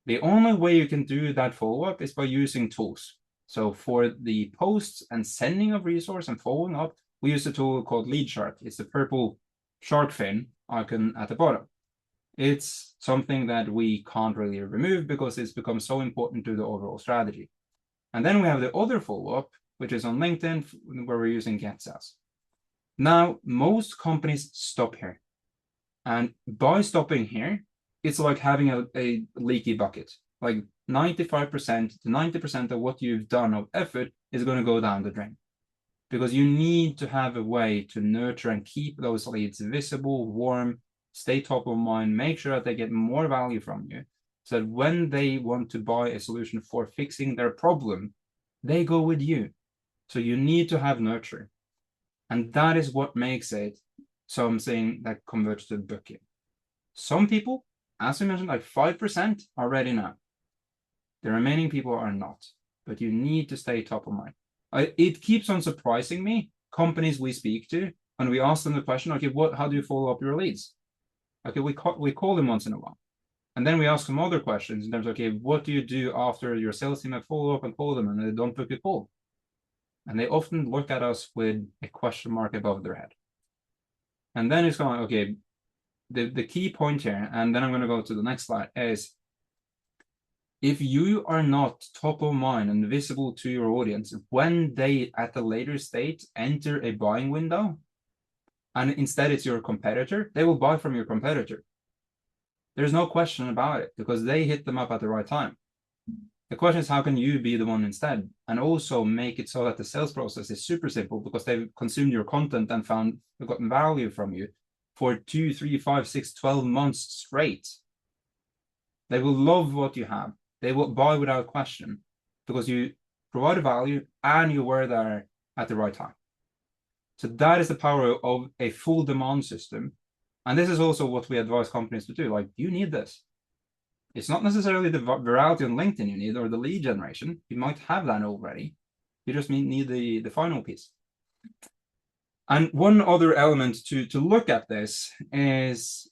Speaker 1: The only way you can do that follow-up is by using tools. So for the posts and sending of resource and following up, we use a tool called LeadShark. It's the purple shark fin icon at the bottom. It's something that we can't really remove because it's become so important to the overall strategy. And then we have the other follow-up, which is on LinkedIn, where we're using GetSales. Now, most companies stop here. And by stopping here, it's like having a leaky bucket. Like 95% to 90% of what you've done of effort is going to go down the drain. Because you need to have a way to nurture and keep those leads visible, warm, stay top of mind, make sure that they get more value from you. So that when they want to buy a solution for fixing their problem, they go with you. So you need to have nurture. And that is what makes it something that converts to booking. Some people, as we mentioned, like 5% are ready now. The remaining people are not, but you need to stay top of mind. It keeps on surprising me, companies we speak to, and we ask them the question, okay, how do you follow up your leads? Okay, we call them once in a while. And then we ask them other questions in terms of, okay, what do you do after your sales team have follow up and call them and they don't book a call? And they often look at us with a question mark above their head. And then it's going, okay, the key point here, and then I'm going to go to the next slide, is if you are not top of mind and visible to your audience when they at a later stage enter a buying window, and instead it's your competitor, they will buy from your competitor. There's no question about it because they hit them up at the right time. The question is, how can you be the one instead? And also make it so that the sales process is super simple because they've consumed your content and gotten value from you for 2, 3, 5, 6, 12 months straight. They will love what you have. They will buy without question because you provide value and you were there at the right time. So that is the power of a full demand system. And this is also what we advise companies to do. Like, you need this. It's not necessarily the virality on LinkedIn you need or the lead generation. You might have that already. You just need the final piece. And one other element to look at this is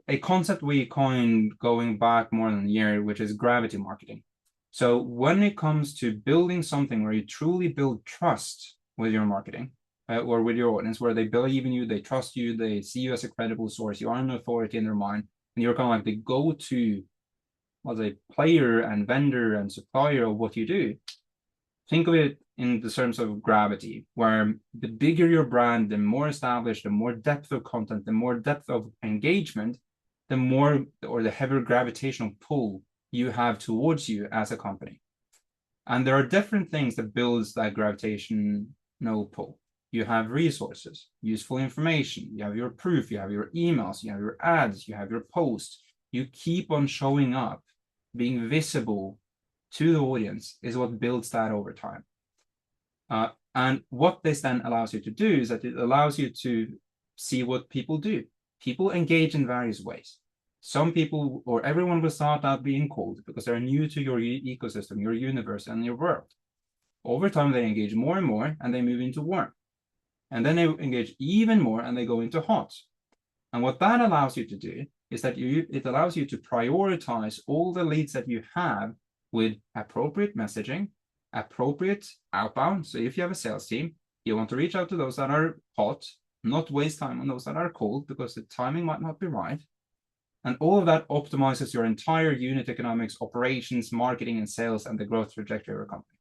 Speaker 1: a concept we coined going back more than a year, which is gravity marketing. So when it comes to building something where you truly build trust with your marketing or with your audience, where they believe in you, they trust you, they see you as a credible source, you are an authority in their mind, and you're kind of like the go-to as a player and vendor and supplier of what you do. Think of it in the terms of gravity, where the bigger your brand, the more established, the more depth of content, the more depth of engagement, the more or the heavier gravitational pull you have towards you as a company. And there are different things that builds that gravitational pull. You have resources, useful information, you have your proof, you have your emails, you have your ads, you have your posts. You keep on showing up, being visible to the audience is what builds that over time. And what this then allows you to do is that it allows you to see what people do. People engage in various ways. Some people or everyone will start out being cold because they're new to your ecosystem, your universe, and your world. Over time, they engage more and more, and they move into warm. And then they engage even more, and they go into hot. And what that allows you to do is that it allows you to prioritize all the leads that you have with appropriate messaging, appropriate outbound. So if you have a sales team, you want to reach out to those that are hot, not waste time on those that are cold because the timing might not be right. And all of that optimizes your entire unit economics, operations, marketing, and sales, and the growth trajectory of a company.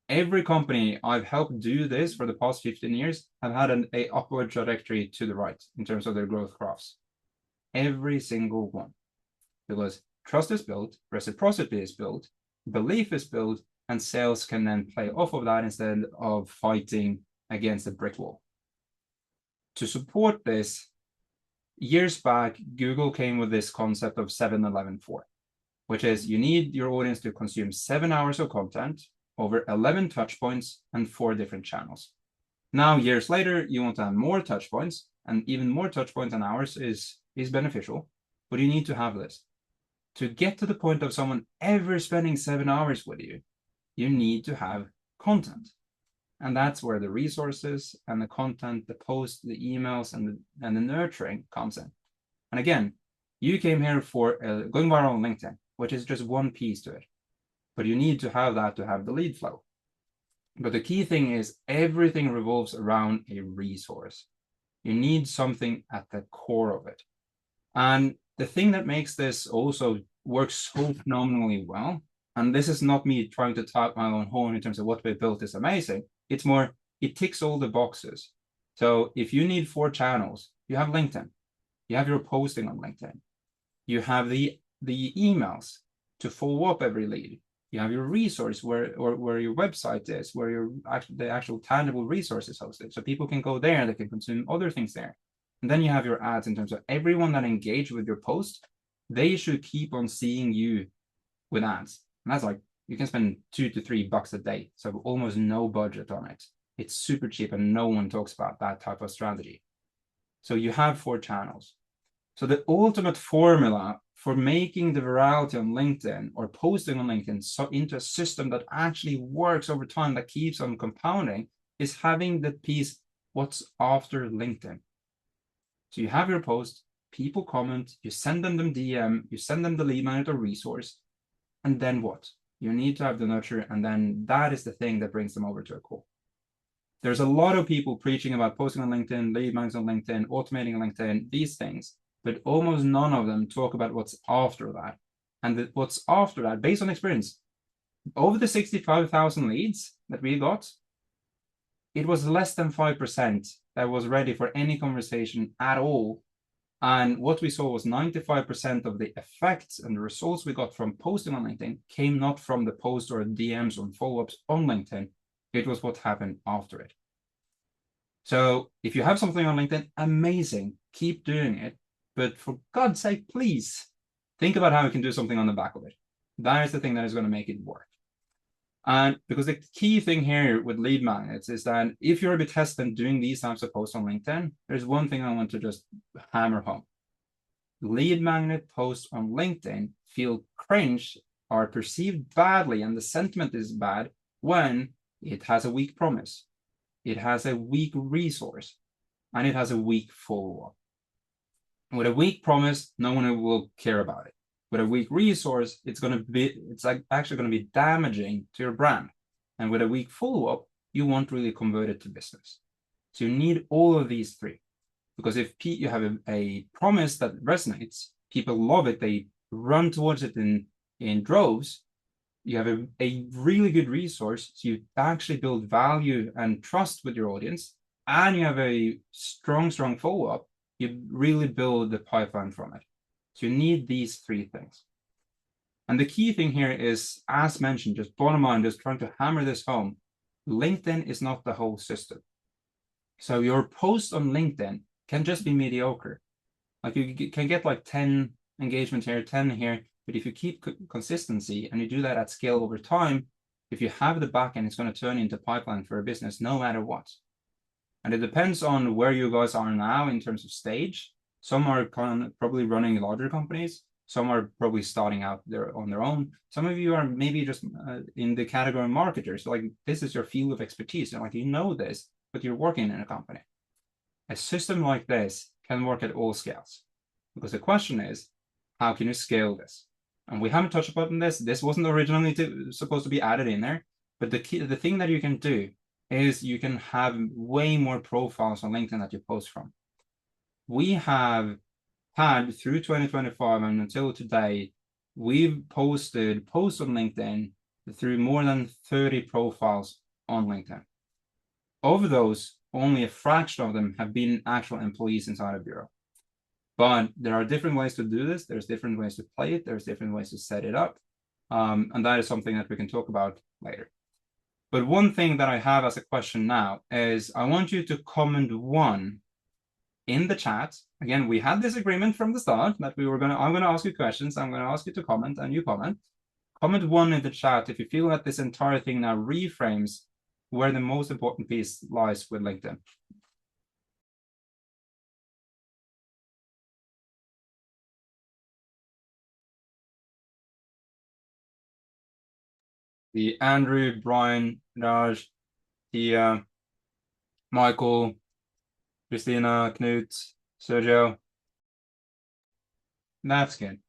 Speaker 1: Every company I've helped do this for the past 15 years have had an upward trajectory to the right in terms of their growth graphs. Every single one. Because trust is built, reciprocity is built, belief is built, and sales can then play off of that instead of fighting against a brick wall. To support this, years back, Google came with this concept of 7-11-4, which is you need your audience to consume 7 hours of content over 11 touch points and 4 different channels. Now, years later, you want to have more touch points, and even more touch points and hours is beneficial, but you need to have this. to get to the point of someone ever spending 7 hours with you, you need to have content. And that's where the resources and the content, the posts, the emails, and the nurturing comes in. And again, you came here for going viral on LinkedIn, which is just one piece to it. But you need to have that to have the lead flow. But the key thing is everything revolves around a resource. You need something at the core of it. And the thing that makes this also work so phenomenally well, and this is not me trying to tap my own horn in terms of what we built is amazing. It's more, it ticks all the boxes. So if you need 4 channels, you have LinkedIn, you have your posting on LinkedIn, you have the emails to follow up every lead, you have your resource where your website is, where the actual tangible resource is hosted, so people can go there and they can consume other things there. And then you have your ads in terms of everyone that engaged with your post, they should keep on seeing you with ads. And that's like, you can spend $2 to $3 a day, so almost no budget on it. It's super cheap and no one talks about that type of strategy. So you have 4 channels. So the ultimate formula for making the virality on LinkedIn or posting on LinkedIn into a system that actually works over time, that keeps on compounding, is having the piece, what's after LinkedIn. So you have your post, people comment, you send them DM, you send them the lead magnet or resource, and then what? You need to have the nurture, and then that is the thing that brings them over to a call. There's a lot of people preaching about posting on LinkedIn, lead magnets on LinkedIn, automating LinkedIn, these things, but almost none of them talk about what's after that. And what's after that, based on experience, over the 65,000 leads that we got, it was less than 5% that was ready for any conversation at all. And what we saw was 95% of the effects and the results we got from posting on LinkedIn came not from the post or DMs or follow-ups on LinkedIn. It was what happened after it. So if you have something on LinkedIn, amazing, keep doing it. But for God's sake, please think about how you can do something on the back of it. That is the thing that is going to make it work. And because the key thing here with lead magnets is that if you're a bit hesitant doing these types of posts on LinkedIn, there's one thing I want to just hammer home. Lead magnet posts on LinkedIn feel cringe, are perceived badly, and the sentiment is bad when it has a weak promise, it has a weak resource, and it has a weak follow-up. With a weak promise, no one will care about it. With a weak resource, it's actually going to be damaging to your brand. And with a weak follow-up, you won't really convert it to business. So you need all of these 3. Because if you have a promise that resonates, people love it, they run towards it in droves, you have a really good resource, so you actually build value and trust with your audience, and you have a strong follow-up, you really build the pipeline from it. So you need these 3 things. And the key thing here is, as mentioned, just bottom line, just trying to hammer this home, LinkedIn is not the whole system. So your post on LinkedIn can just be mediocre. Like you can get like 10 engagement here, 10 here, but if you keep consistency and you do that at scale over time, if you have the backend, it's going to turn into pipeline for a business no matter what. And it depends on where you guys are now in terms of stage. Some are probably running larger companies. Some are probably starting out on their own. Some of you are maybe just in the category of marketers. Like this is your field of expertise. And like you know this, but you're working in a company. A system like this can work at all scales. Because the question is, how can you scale this? And we haven't touched upon this. This wasn't originally supposed to be added in there. But the thing that you can do is you can have way more profiles on LinkedIn that you post from. We have had through 2025 and until today, we've posted posts on LinkedIn through more than 30 profiles on LinkedIn. Of those, only a fraction of them have been actual employees inside a bureau. But there are different ways to do this. There's different ways to play it. There's different ways to set it up. And that is something that we can talk about later. But one thing that I have as a question now is I want you to comment 1 in the chat. Again, we had this agreement from the start that I'm going to ask you questions. I'm going to ask you to comment and you comment. Comment 1 in the chat if you feel that this entire thing now reframes where the most important piece lies with LinkedIn. the Andrew, Brian, Raj, Tia, Michael, Christina, Knut, Sergio. That's good.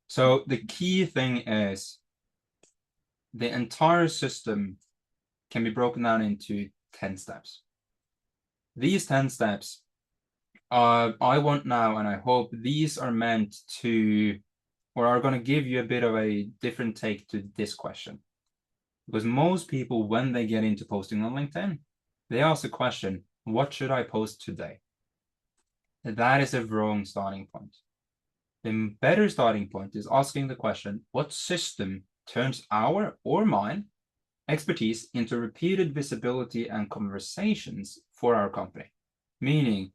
Speaker 1: So the key thing is the entire system can be broken down into 10 steps. These 10 steps, I want now, and I hope these are meant to, or are going to give you a bit of a different take to this question. Because most people, when they get into posting on LinkedIn, they ask the question, what should I post today? That is a wrong starting point. The better starting point is asking the question, what system turns our or mine expertise into repeated visibility and conversations for our company? Meaning,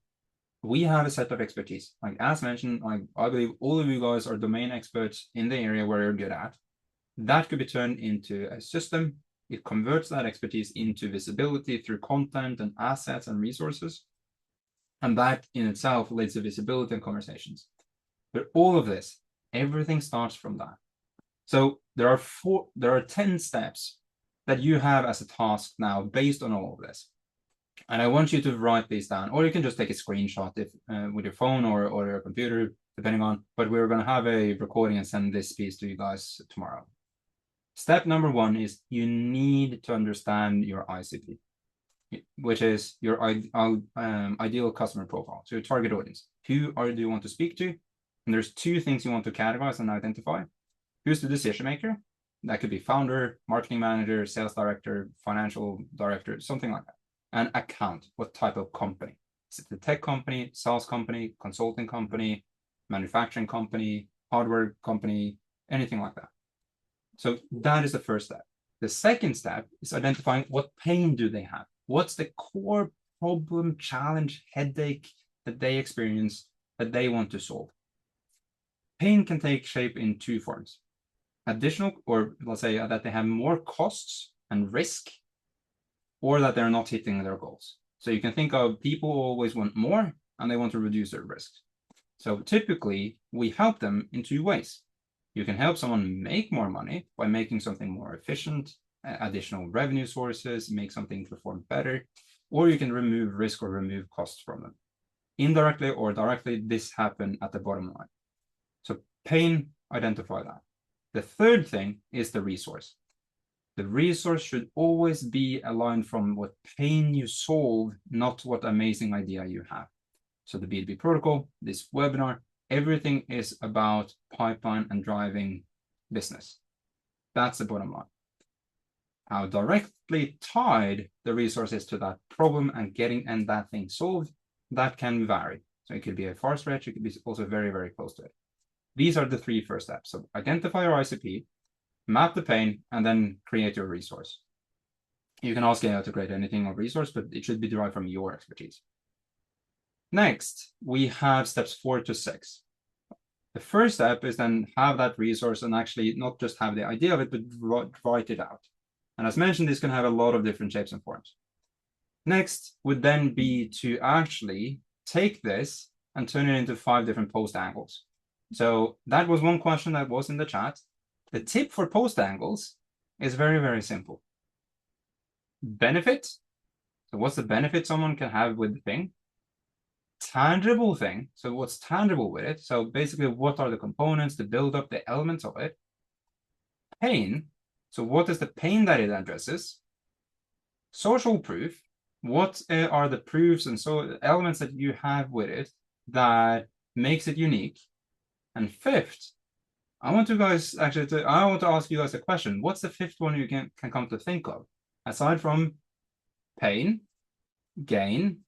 Speaker 1: we have a set of expertise. Like as mentioned, I believe all of you guys are domain experts in the area where you're good at. That could be turned into a system. It converts that expertise into visibility through content and assets and resources. And that in itself leads to visibility and conversations. But all of this, everything starts from that. So there are 10 steps that you have as a task now based on all of this. And I want you to write these down, or you can just take a screenshot if with your phone or your computer, depending on, but we're going to have a recording and send this piece to you guys tomorrow. Step number 1 is you need to understand your ICP, which is your ideal customer profile. So your target audience. Who do you want to speak to? And there's 2 things you want to categorize and identify. Who's the decision maker? That could be founder, marketing manager, sales director, financial director, something like that. And account, what type of company? Is it a tech company, SaaS company, consulting company, manufacturing company, hardware company, anything like that? So that is the first step. The second step is identifying what pain do they have? What's the core problem, challenge, headache that they experience that they want to solve? Pain can take shape in 2 forms. Additional, or let's say that they have more costs and risk, or that they're not hitting their goals. So you can think of people who always want more and they want to reduce their risk. So typically we help them in 2 ways. You can help someone make more money by making something more efficient, additional revenue sources, make something perform better, or you can remove risk or remove costs from them. Indirectly or directly, this happens at the bottom line. So pain, identify that. The third thing is the resource. The resource should always be aligned from what pain you solve, not what amazing idea you have. So the B2B protocol, this webinar, everything is about pipeline and driving business. That's the bottom line. How directly tied the resource is to that problem and that thing solved, that can vary. So it could be a far stretch, it could be also very, very close to it. These are the 3 first steps. So identify your ICP, map the pain, and then create your resource. You can ask AI to create anything of resource, but it should be derived from your expertise. Next, we have steps 4 to 6. The first step is then have that resource and actually not just have the idea of it, but write it out. And as mentioned, this can have a lot of different shapes and forms. Next would then be to actually take this and turn it into 5 different post angles. So that was one question that was in the chat. The tip for post angles is very, very simple. Benefit. So what's the benefit someone can have with the thing? Tangible thing. So what's tangible with it? So basically, what are the components, the build-up, the elements of it? Pain. So what is the pain that it addresses? Social proof. What are the proofs and so elements that you have with it that makes it unique? And fifth, I want to ask you guys a question. What's the 5th one you can come to think of? Aside from pain, gain,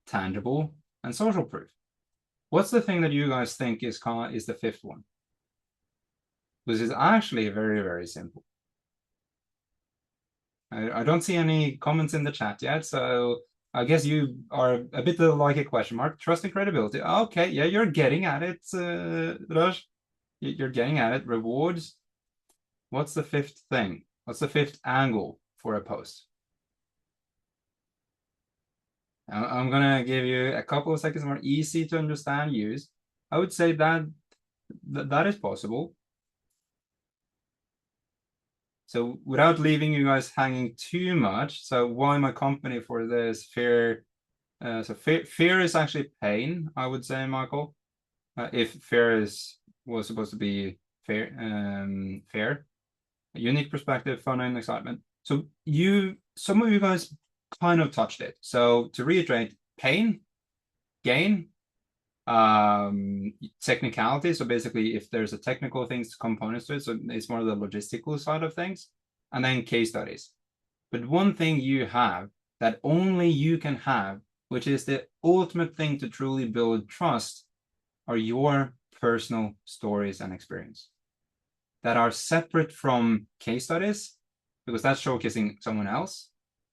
Speaker 1: tangible, and social proof. What's the thing that you guys think is the 5th one? This is actually very, very simple. I don't see any comments in the chat yet, so I guess you are a bit like a question mark. Trust and credibility. Okay, yeah, you're getting at it, Raj. You're getting at it. Rewards. What's the 5th thing? What's the 5th angle for a post? I'm gonna give you a couple of seconds more easy to understand use. I would say that is possible. So without leaving you guys hanging too much, so why my company for this fear? So fear is actually pain, I would say, Michael. If fear was supposed to be fair, a unique perspective, fun and excitement. So some of you guys kind of touched it. So to reiterate, pain, gain, technicality. So basically, if there's a technical things components to it, so it's more the logistical side of things, and then case studies. But one thing you have that only you can have, which is the ultimate thing to truly build trust, are your personal stories and experience that are separate from case studies, because that's showcasing someone else,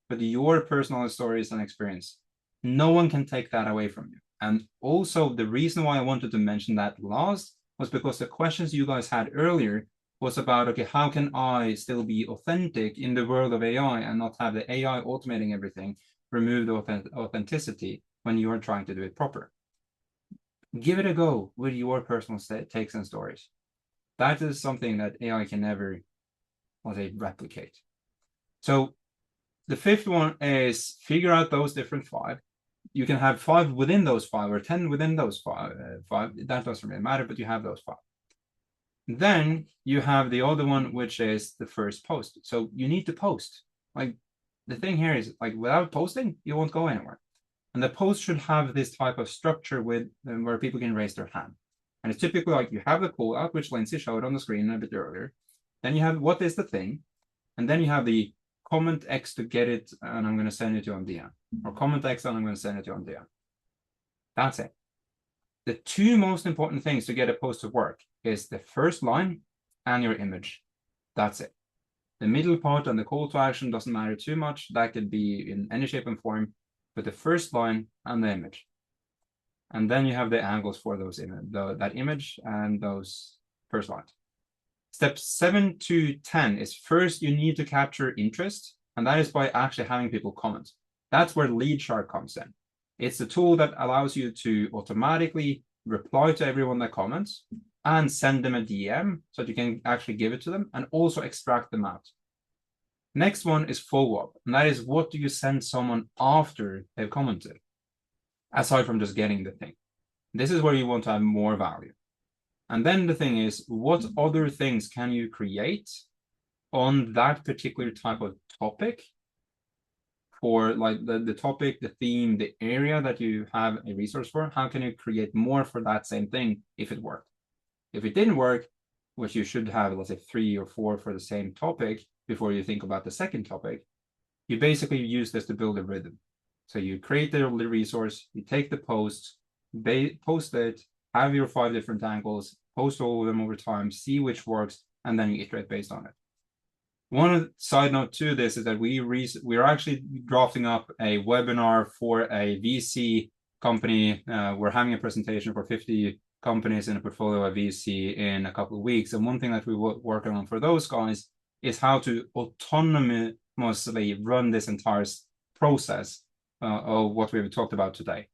Speaker 1: but your personal stories and experience. No one can take that away from you. And also, the reason why I wanted to mention that last was because the questions you guys had earlier was about, okay, how can I still be authentic in the world of AI and not have the AI automating everything, remove the authenticity when you are trying to do it proper? Give it a go with your personal takes and stories. That is something that AI can never, let's say, replicate. So the fifth one is figure out those different five. You can have five within those five or 10 within those five. That doesn't really matter, but you have those five. Then you have the other one, which is the first post. So you need to post. Like the thing here is, like, without posting, you won't go anywhere. And the post should have this type of structure with where people can raise their hand. And it's typically like you have the call out, which Lindsay showed on the screen a bit earlier. Then you have what is the thing, and then you have the comment X to get it, and I'm going to send it to you on DM, or comment X and I'm going to send it to you on DM. That's it. The two most important things to get a post to work is the first line and your image. That's it. The middle part and the call to action doesn't matter too much. That could be in any shape and form, but the first line and the image. And then you have the angles for those that image and those first lines. Steps 7 to 10 is first you need to capture interest, and that is by actually having people comment. That's where LeadShark comes in. It's the tool that allows you to automatically reply to everyone that comments and send them a DM so that you can actually give it to them and also extract them out. Next one is follow-up, and that is what do you send someone after they've commented, aside from just getting the thing. This is where you want to have more value. And then the thing is, what other things can you create on that particular type of topic for like the topic, the theme, the area that you have a resource for? How can you create more for that same thing if it worked? If it didn't work, which you should have, let's say 3 or 4 for the same topic before you think about the second topic, you basically use this to build a rhythm. So you create the resource, you take the post, post it, have your 5 different angles, post all of them over time, see which works, and then you iterate based on it. One side note to this is that we're actually drafting up a webinar for a VC company. We're having a presentation for 50 companies in a portfolio of VC in a couple of weeks. And one thing that we're working on for those guys is how to autonomously run this entire process of what we've talked about today.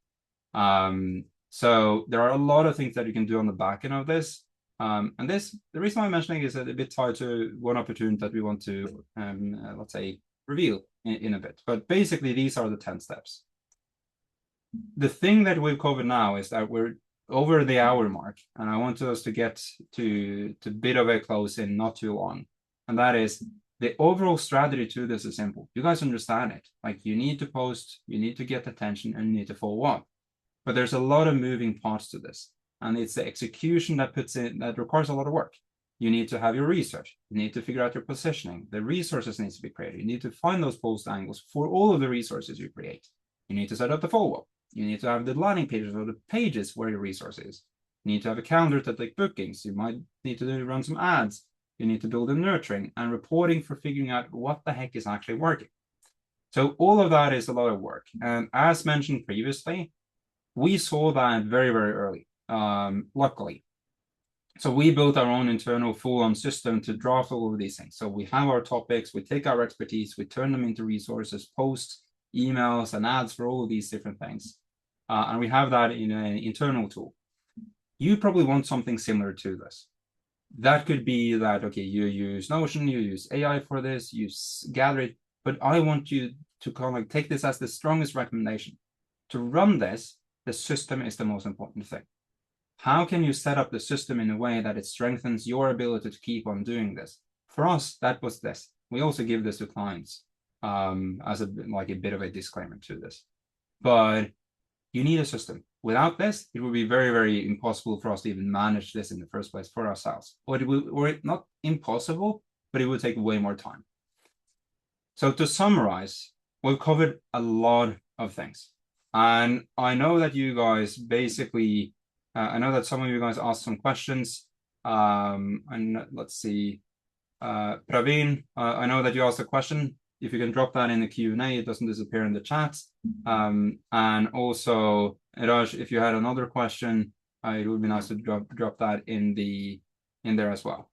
Speaker 1: So there are a lot of things that you can do on the back end of this. And the reason why I'm mentioning is a bit tied to one opportunity that we want to, let's say, reveal in a bit. But basically, these are the 10 steps. The thing that we've covered now is that we're over the hour mark, and I want us to get to a bit of a close in not too long. And that is the overall strategy to this is simple. You guys understand it. Like, you need to post, you need to get attention, and you need to follow up. But there's a lot of moving parts to this. And it's the execution that requires a lot of work. You need to have your research. You need to figure out your positioning. The resources needs to be created. You need to find those post angles for all of the resources you create. You need to set up the follow-up. You need to have the landing pages or the pages where your resource is. You need to have a calendar to take bookings. You might need to run some ads. You need to build a nurturing and reporting for figuring out what the heck is actually working. So all of that is a lot of work. And as mentioned previously, we saw that very, very early. Luckily. So we built our own internal full-on system to draft all of these things. So we have our topics, we take our expertise, we turn them into resources, posts, emails, and ads for all of these different things. And we have that in an internal tool. You probably want something similar to this. That could be that, okay, you use Notion, you use AI for this, you gather it, but I want you to kind of like take this as the strongest recommendation. To run this, the system is the most important thing. How can you set up the system in a way that it strengthens your ability to keep on doing this? For us, that was this. We also give this to clients as a bit of a disclaimer to this. But you need a system. Without this, it would be very, very impossible for us to even manage this in the first place for ourselves. Or not impossible, but it would take way more time. So to summarize, we've covered a lot of things. And I know that you guys basically, I know that some of you guys asked some questions. And let's see, Praveen, I know that you asked a question. If you can drop that in the Q&A, it doesn't disappear in the chat. And also, Raj, if you had another question, it would be nice to drop that in there as well.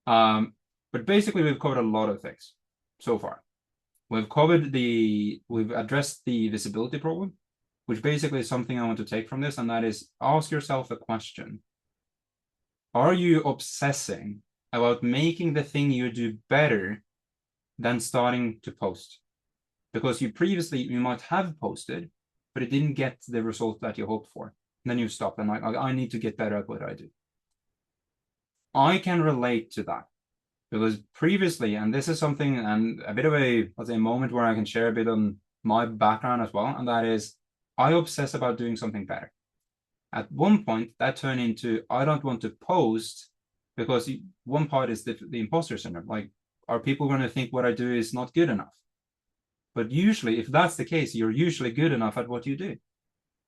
Speaker 1: But basically, we've covered a lot of things so far. We've addressed the visibility problem, which basically is something I want to take from this, and that is ask yourself a question. Are you obsessing about making the thing you do better than starting to post? Because you might have posted, but it didn't get the result that you hoped for. And then you stopped and I need to get better at what I do. I can relate to that because previously, and this is something and a bit of a, let's say, moment where I can share a bit on my background as well. And that is I obsess about doing something better. At one point that turned into, I don't want to post because one part is the imposter syndrome. Like, are people going to think what I do is not good enough? But usually, if that's the case, you're usually good enough at what you do.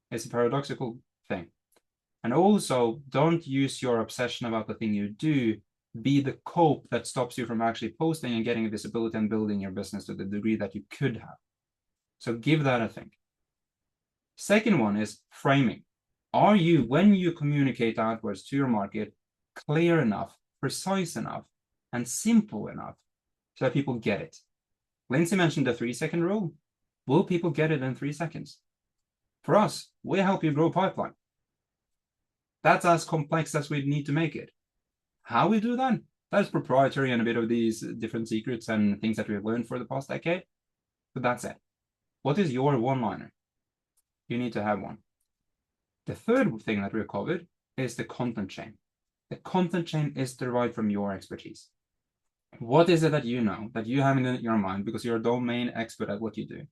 Speaker 1: It's a paradoxical thing. And also, don't use your obsession about the thing you do be the cope that stops you from actually posting and getting visibility and building your business to the degree that you could have. So give that a think. Second one is framing. Are you, when you communicate outwards to your market, clear enough, precise enough, and simple enough so that people get it? Lindsay mentioned the 3-second rule. Will people get it in 3 seconds? For us, we help you grow pipeline. That's as complex as we need to make it. How we do that? That's proprietary and a bit of these different secrets and things that we've learned for the past decade. But that's it. What is your one-liner? You need to have one. The third thing that we've covered is the content chain. The content chain is derived from your expertise. What is it that you know, that you have in your mind because you're a domain expert at what you do?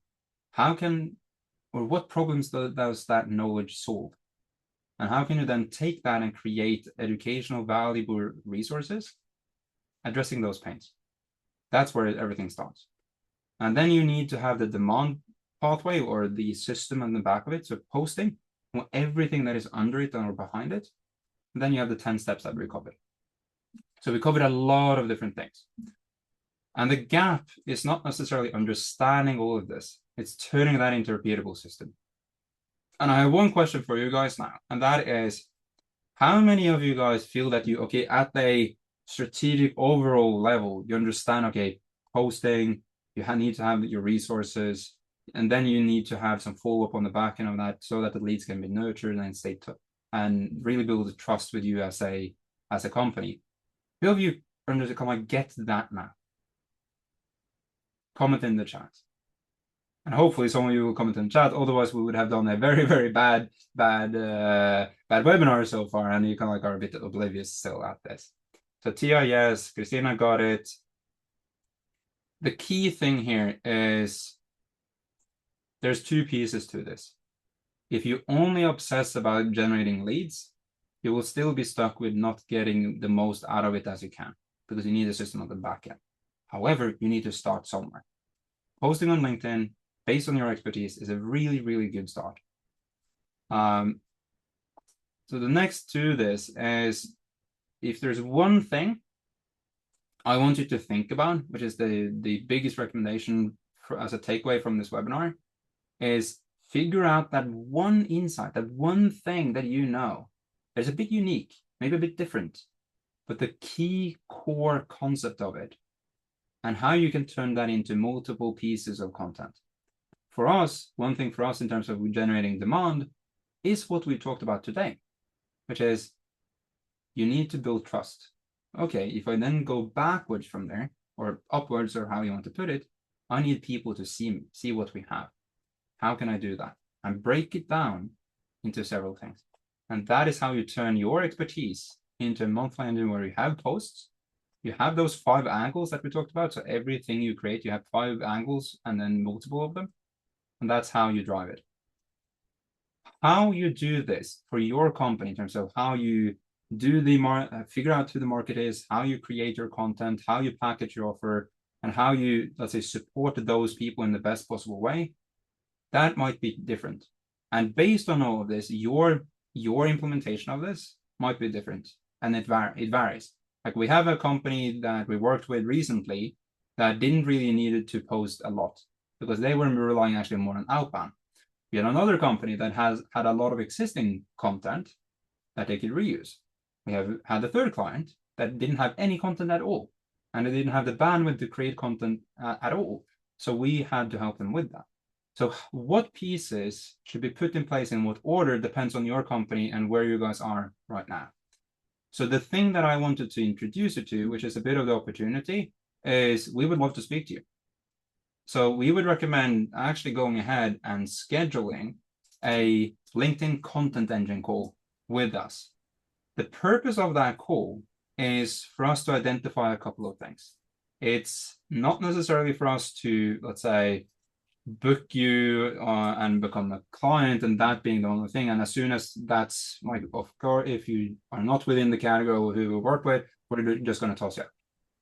Speaker 1: What problems does that knowledge solve? And how can you then take that and create educational, valuable resources addressing those pains? That's where everything starts. And then you need to have the demand pathway or the system in the back of it. So posting, everything that is under it or behind it. And then you have the 10 steps that we covered. So we covered a lot of different things. And the gap is not necessarily understanding all of this. It's turning that into a repeatable system. And I have one question for you guys now, and that is, how many of you guys feel that at a strategic overall level, you understand, posting, you need to have your resources, and then you need to have some follow-up on the back end of that so that the leads can be nurtured and and really build a trust with you as a company. Who of you get that now? Comment in the chat. And hopefully some of you will comment in the chat. Otherwise, we would have done a very, very bad webinar so far, and you are a bit oblivious still at this. So Tia, yes, Christina got it. The key thing here is there's 2 pieces to this. If you only obsess about generating leads, you will still be stuck with not getting the most out of it as you can, because you need a system on the back end. However, you need to start somewhere. Posting on LinkedIn, based on your expertise, is a really, really good start. So the next to this is, if there's one thing I want you to think about, which is the biggest recommendation as a takeaway from this webinar, is figure out that one insight, that one thing that you know that is a bit unique, maybe a bit different, but the key core concept of it, and how you can turn that into multiple pieces of content. For us, one thing for us in terms of generating demand is what we talked about today, which is you need to build trust. okay, if I then go backwards from there, or upwards, or how you want to put it, I need people to see what we have. How can I do that? And break it down into several things. And that is how you turn your expertise into a monthly engine where you have posts, you have those 5 angles that we talked about. So everything you create, you have 5 angles and then multiple of them. And that's how you drive it. How you do this for your company in terms of how you do the figure out who the market is, how you create your content, how you package your offer, and how you, let's say, support those people in the best possible way, that might be different. And based on all of this, your implementation of this might be different, and it varies. Like we have a company that we worked with recently that didn't really needed to post a lot because they were relying actually more on outbound. We had another company that has had a lot of existing content that they could reuse. We have had a third client that didn't have any content at all, and they didn't have the bandwidth to create content at all. So we had to help them with that. So what pieces should be put in place in what order depends on your company and where you guys are right now. So the thing that I wanted to introduce you to, which is a bit of the opportunity, is we would love to speak to you. So we would recommend actually going ahead and scheduling a LinkedIn content engine call with us. The purpose of that call is for us to identify a couple of things. It's not necessarily for us to, let's say, book you and become a client and that being the only thing. And as soon as that's like, of course, if you are not within the category of who we work with, we're just going to toss you out.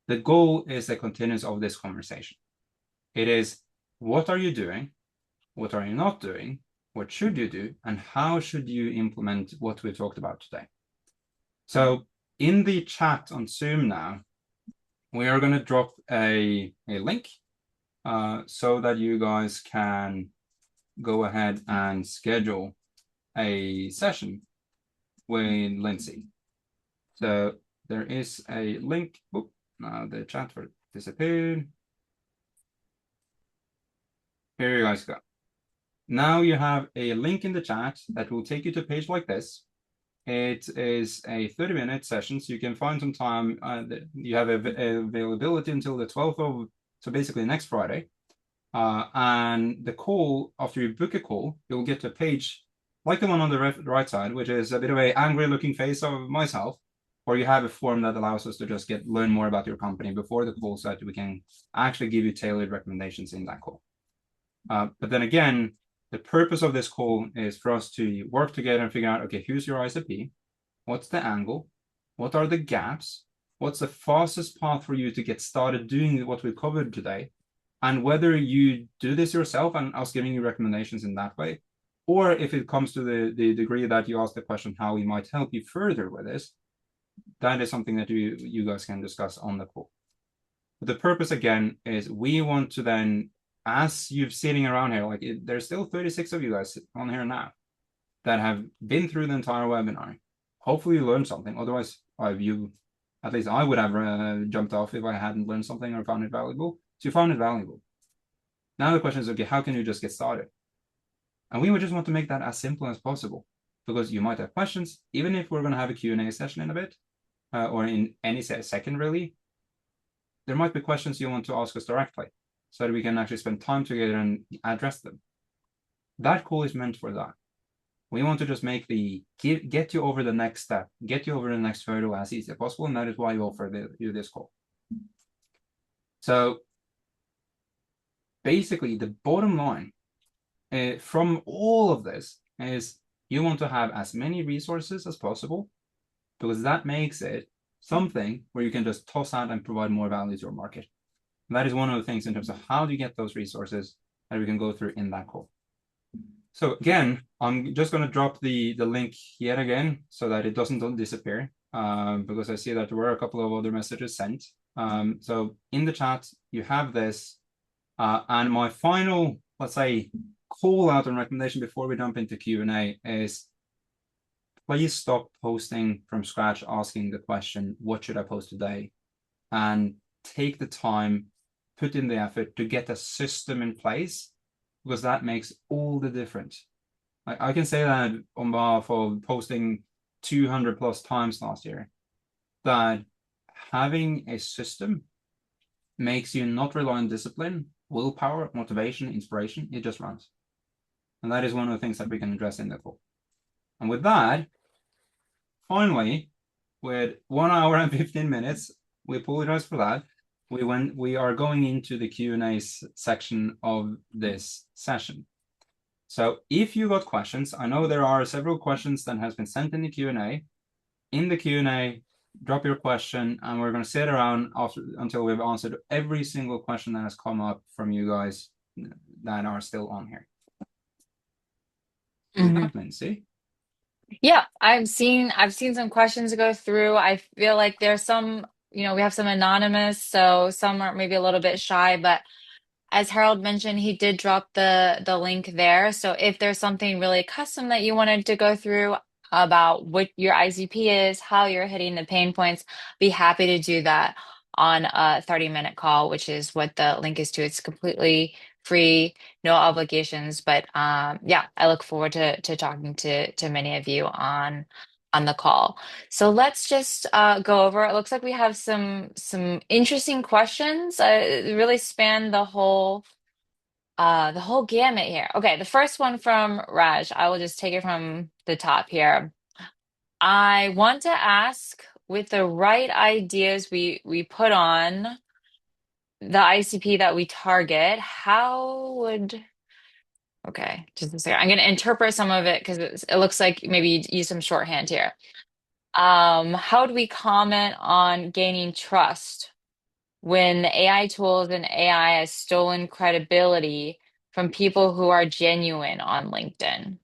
Speaker 1: The goal is the continuance of this conversation. It is, what are you doing? What are you not doing? What should you do? And how should you implement what we talked about today? So in the chat on Zoom now, we are going to drop a link so that you guys can go ahead and schedule a session with Lindsay. So there is a link. Oop, now the chat disappeared. Here you guys go. Now you have a link in the chat that will take you to a page like this. It is a 30-minute session, so you can find some time. You have availability until the 12th of, so basically next Friday. And the call, after you book a call, you'll get to a page like the one on the right side, which is a bit of an angry looking face of myself, or you have a form that allows us to just learn more about your company before the call so that we can actually give you tailored recommendations in that call. But then again, the purpose of this call is for us to work together and figure out, okay, who's your ICP? What's the angle? What are the gaps? What's the fastest path for you to get started doing what we've covered today? And whether you do this yourself and us giving you recommendations in that way, or if it comes to the degree that you ask the question, how we might help you further with this, that is something that you guys can discuss on the call. But the purpose, again, is we want to then, as you're sitting around here, like there's still 36 of you guys on here now that have been through the entire webinar. Hopefully you learned something. Otherwise, at least I would have jumped off if I hadn't learned something or found it valuable. So you found it valuable. Now the question is, okay, how can you just get started? And we would just want to make that as simple as possible, because you might have questions, even if we're going to have a Q&A session in a bit, or in any second really, there might be questions you want to ask us directly so that we can actually spend time together and address them. That call is meant for that. We want to just get you over the next step, get you over the next hurdle as easy as possible, and that is why we offer you this call. So basically, the bottom line from all of this is you want to have as many resources as possible, because that makes it something where you can just toss out and provide more value to your market. And that is one of the things in terms of how do you get those resources that we can go through in that call. So again, I'm just going to drop the link yet again so that it doesn't disappear, because I see that there were a couple of other messages sent. So in the chat, you have this. And my final, let's say, call out and recommendation before we jump into Q&A is, please stop posting from scratch, asking the question, what should I post today? And take the time, put in the effort to get a system in place, because that makes all the difference. I can say that on behalf of posting 200 plus times last year, that having a system makes you not rely on discipline, willpower, motivation, inspiration. It just runs. And that is one of the things that we can address in the talk. And with that, finally, with 1 hour and 15 minutes, we apologize for that. We are going into the Q&A section of this session. So if you got questions, I know there are several questions that has been sent in the Q&A. In the Q&A, drop your question, and we're going to sit around until we've answered every single question that has come up from you guys that are still on here. With that, Lindsay.
Speaker 2: Yeah, I've seen some questions to go through. I feel like there's some, we have some anonymous, so some are maybe a little bit shy, but as Harold mentioned, he did drop the link there. So if there's something really custom that you wanted to go through about what your ICP is, how you're hitting the pain points, be happy to do that on a 30-minute call, which is what the link is to. It's completely free, no obligations. But yeah, I look forward to talking to many of you on the call. So let's just go over. It looks like we have some interesting questions. It really span the whole gamut here. Okay, the first one from Raj. I will just take it from the top here. I want to ask, with the right ideas we put on the ICP that we target, how would okay, just a second. I'm going to interpret some of it because it looks like maybe you use some shorthand here. How do we comment on gaining trust when AI tools and AI has stolen credibility from people who are genuine on LinkedIn?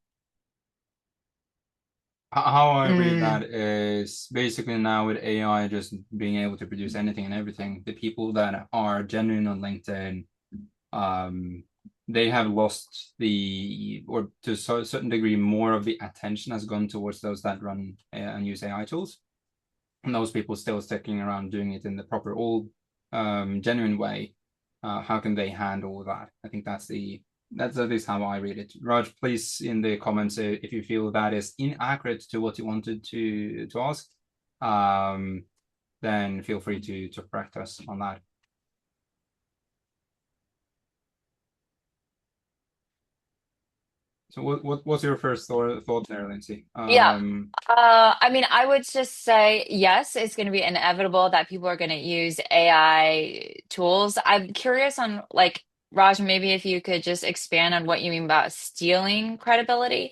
Speaker 1: How I read
Speaker 2: Mm,
Speaker 1: that is basically now with AI just being able to produce anything and everything, the people that are genuine on LinkedIn, um, they have lost or to a certain degree, more of the attention has gone towards those that run and use AI tools. And those people still sticking around doing it in the proper old genuine way. How can they handle that? I think that's at least how I read it. Raj, please in the comments if you feel that is inaccurate to what you wanted to ask, then feel free to correct us on that. So what's your first thought there, Lindsay?
Speaker 2: yeah. I mean, I would just say yes, it's going to be inevitable that people are going to use AI tools. I'm curious on, like, Raj, maybe if you could just expand on what you mean about stealing credibility.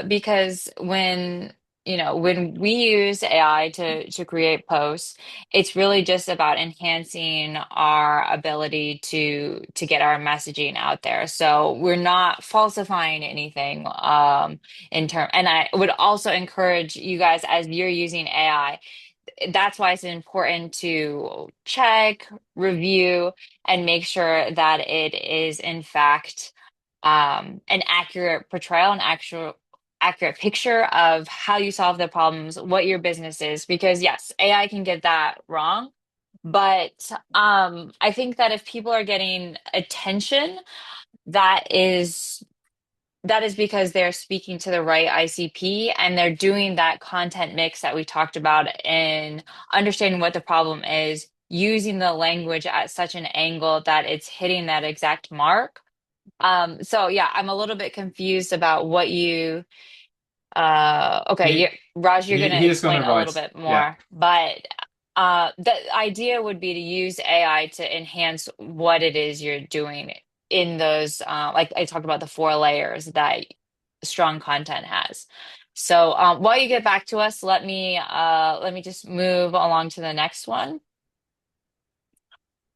Speaker 2: Because when we use AI to create posts, it's really just about enhancing our ability to get our messaging out there. So we're not falsifying anything and I would also encourage you guys, as you're using AI, that's why it's important to check, review, and make sure that it is in fact an accurate portrayal, an actual accurate picture of how you solve the problems, what your business is. Because yes, AI can get that wrong, but I think that if people are getting attention, that is that is because they're speaking to the right ICP and they're doing that content mix that we talked about and understanding what the problem is, using the language at such an angle that it's hitting that exact mark. So yeah, I'm a little bit confused about what you okay, Raj, you're gonna
Speaker 1: He is gonna
Speaker 2: explain a little
Speaker 1: write,
Speaker 2: bit
Speaker 1: yeah.
Speaker 2: more, but the idea would be to use AI to enhance what it is you're doing in those like I talked about the four layers that strong content has. So while you get back to us, let me just move along to the next one.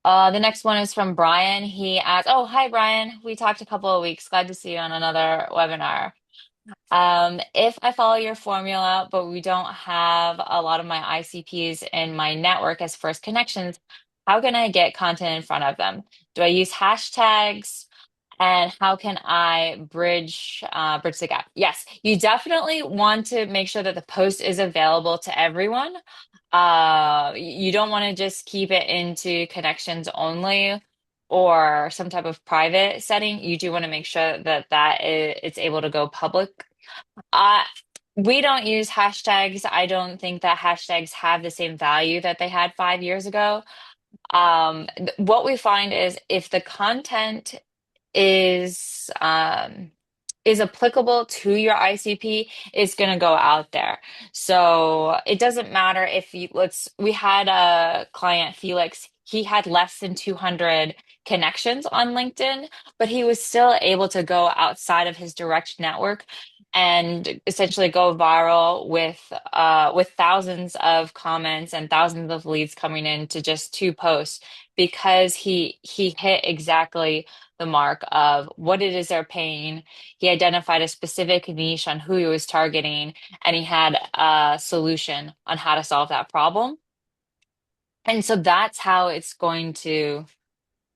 Speaker 2: The next one is from Brian. He asks, "Oh, hi Brian. We talked a couple of weeks. Glad to see you on another webinar. If I follow your formula, but we don't have a lot of my ICPs in my network as first connections, how can I get content in front of them? Do I use hashtags? And how can I bridge the gap?" Yes, you definitely want to make sure that the post is available to everyone. You don't want to just keep it into connections only or some type of private setting. You do want to make sure that it's able to go public. Uh, We don't use hashtags. I don't think that hashtags have the same value that they had 5 years ago. What we find is if the content is is applicable to your ICP, it's going to go out there. So it doesn't matter if you we had a client, Felix, he had less than 200 connections on LinkedIn, but he was still able to go outside of his direct network and essentially go viral with thousands of comments and thousands of leads coming in to just two posts because he hit exactly the mark of what it is they're paying. He identified a specific niche on who he was targeting, and he had a solution on how to solve that problem. And so that's how it's going to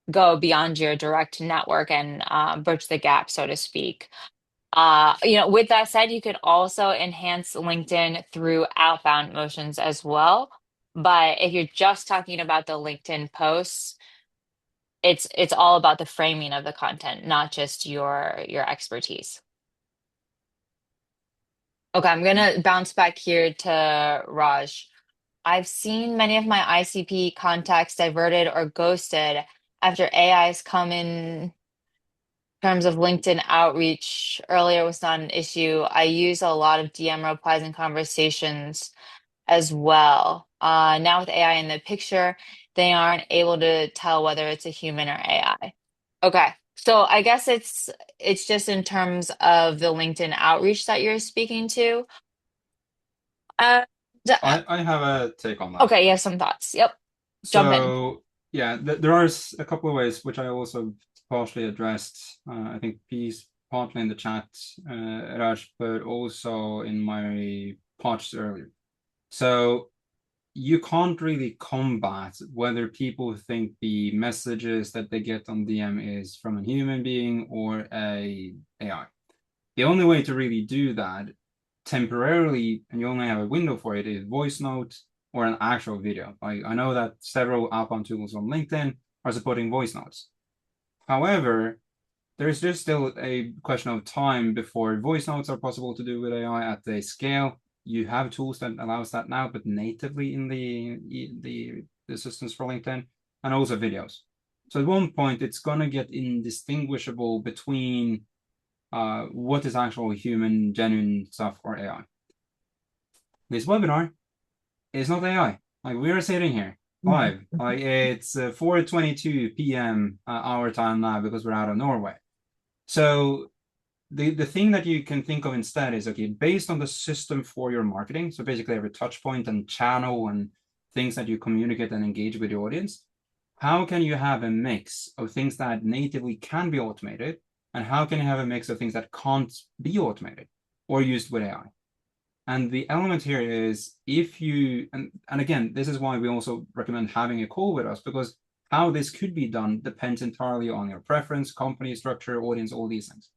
Speaker 2: go beyond your direct network and bridge the gap, so to speak. With that said, you could also enhance LinkedIn through outbound motions as well. But if you're just talking about the LinkedIn posts, it's all about the framing of the content, not just your expertise. Okay, I'm gonna bounce back here to Raj. I've seen many of my ICP contacts diverted or ghosted after AI's come in terms of LinkedIn outreach. Earlier was not an issue. I use a lot of DM replies and conversations as well. Now with AI in the picture, they aren't able to tell whether it's a human or AI. Okay. So I guess it's just in terms of the LinkedIn outreach that you're speaking to. Uh, d-
Speaker 1: I have a take on that.
Speaker 2: okay, you have some thoughts. Yep. Jump in.
Speaker 1: So yeah, there are a couple of ways which I also partially addressed. I think piece partly in the chat, Raj, but also in my posts earlier. So you can't really combat whether people think the messages that they get on DM is from a human being or a AI. The only way to really do that temporarily, and you only have a window for it, is voice note or an actual video. I know that several outbound tools on LinkedIn are supporting voice notes. However, there's just still a question of time before voice notes are possible to do with AI at the scale. You have tools that allows that now, but natively in the systems for LinkedIn, and also videos. So at one point, it's gonna get indistinguishable between what is actual human, genuine stuff or AI. This webinar is not AI. Like we are sitting here live. Like it's 4:22 p.m. Our time now because we're out of Norway. So the thing that you can think of instead is okay, based on the system for your marketing. So basically every touch point and channel and things that you communicate and engage with the audience. How can you have a mix of things that natively can be automated, and how can you have a mix of things that can't be automated or used with AI? And the element here is if you, and again, this is why we also recommend having a call with us, because how this could be done depends entirely on your preference, company structure, audience, all these things.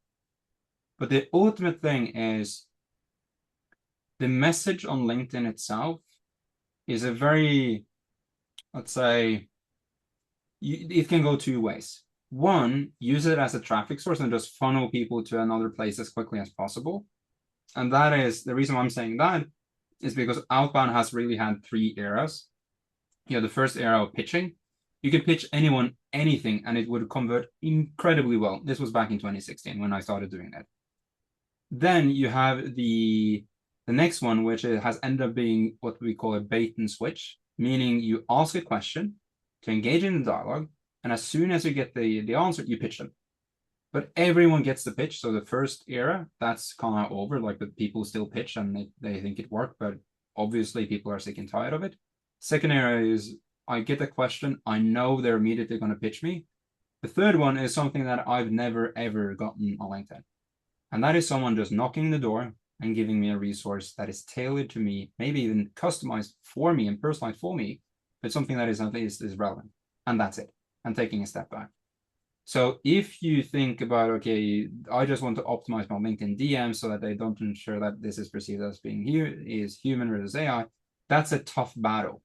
Speaker 1: But the ultimate thing is the message on LinkedIn itself is a very, let's say, it can go two ways. One, use it as a traffic source and just funnel people to another place as quickly as possible. And that is the reason why I'm saying that is because outbound has really had three eras. You know, the first era of pitching. You could pitch anyone anything and it would convert incredibly well. This was back in 2016 when I started doing that. Then you have the next one, which has ended up being what we call a bait and switch, meaning you ask a question to engage in the dialogue, and as soon as you get the answer, you pitch them. But everyone gets the pitch. So the first era, that's kind of over. Like the people still pitch and they think it worked, but obviously people are sick and tired of it. Second era is I get a question, I know they're immediately going to pitch me. The third one is something that I've never ever gotten on LinkedIn. And that is someone just knocking the door and giving me a resource that is tailored to me, maybe even customized for me and personalized for me, but something that is relevant. And that's it. And taking a step back. So if you think about, okay, I just want to optimize my LinkedIn DM so that they don't ensure that this is perceived as being here is human versus AI, that's a tough battle.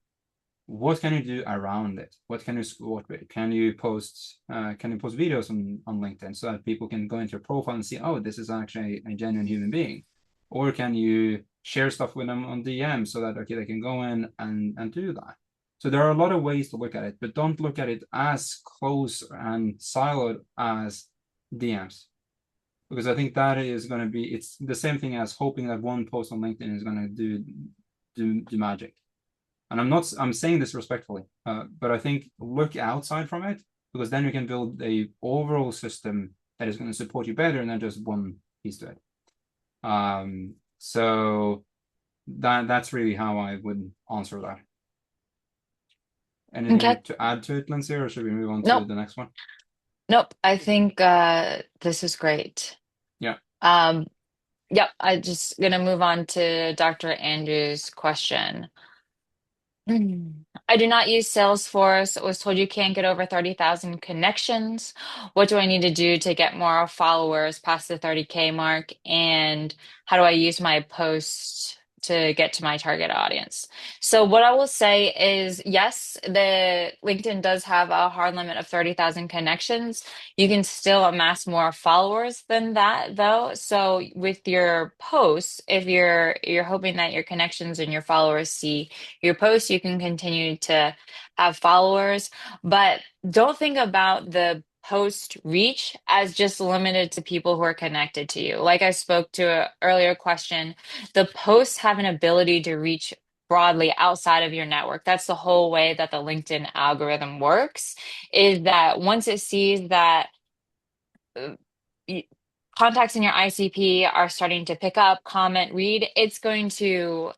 Speaker 1: What can you do around it? What can you support with? Can you post videos on LinkedIn so that people can go into your profile and see, oh, this is actually a genuine human being? Or can you share stuff with them on DM so that okay they can go in and do that. So there are a lot of ways to look at it, but don't look at it as close and siloed as DMs. Because I think that is going to be it's the same thing as hoping that one post on LinkedIn is going to do magic. And I'm saying this respectfully, but I think look outside from it because then you can build a overall system that is going to support you better than just one piece to it. So that's really how I would answer that.
Speaker 2: Okay.
Speaker 1: Anything to add to it, Lindsay, or should we move on to
Speaker 2: Nope.
Speaker 1: the next one?
Speaker 2: Nope. I think this is great.
Speaker 1: Yeah.
Speaker 2: Um, yep. I just gonna move on to Dr. Andrews' question. I do not use Salesforce. I was told you can't get over 30,000 connections. What do I need to do to get more followers past the 30K mark? And how do I use my post to get to my target audience? So what I will say is, yes, the LinkedIn does have a hard limit of 30,000 connections. You can still amass more followers than that, though. So with your posts, if you're hoping that your connections and your followers see your posts, you can continue to have followers, but don't think about the post reach as just limited to people who are connected to you. Like I spoke to an earlier question, the posts have an ability to reach broadly outside of your network. That's the whole way that the LinkedIn algorithm works, is that once it sees that uh, contacts in your ICP are starting to pick up, comment, read, it's going to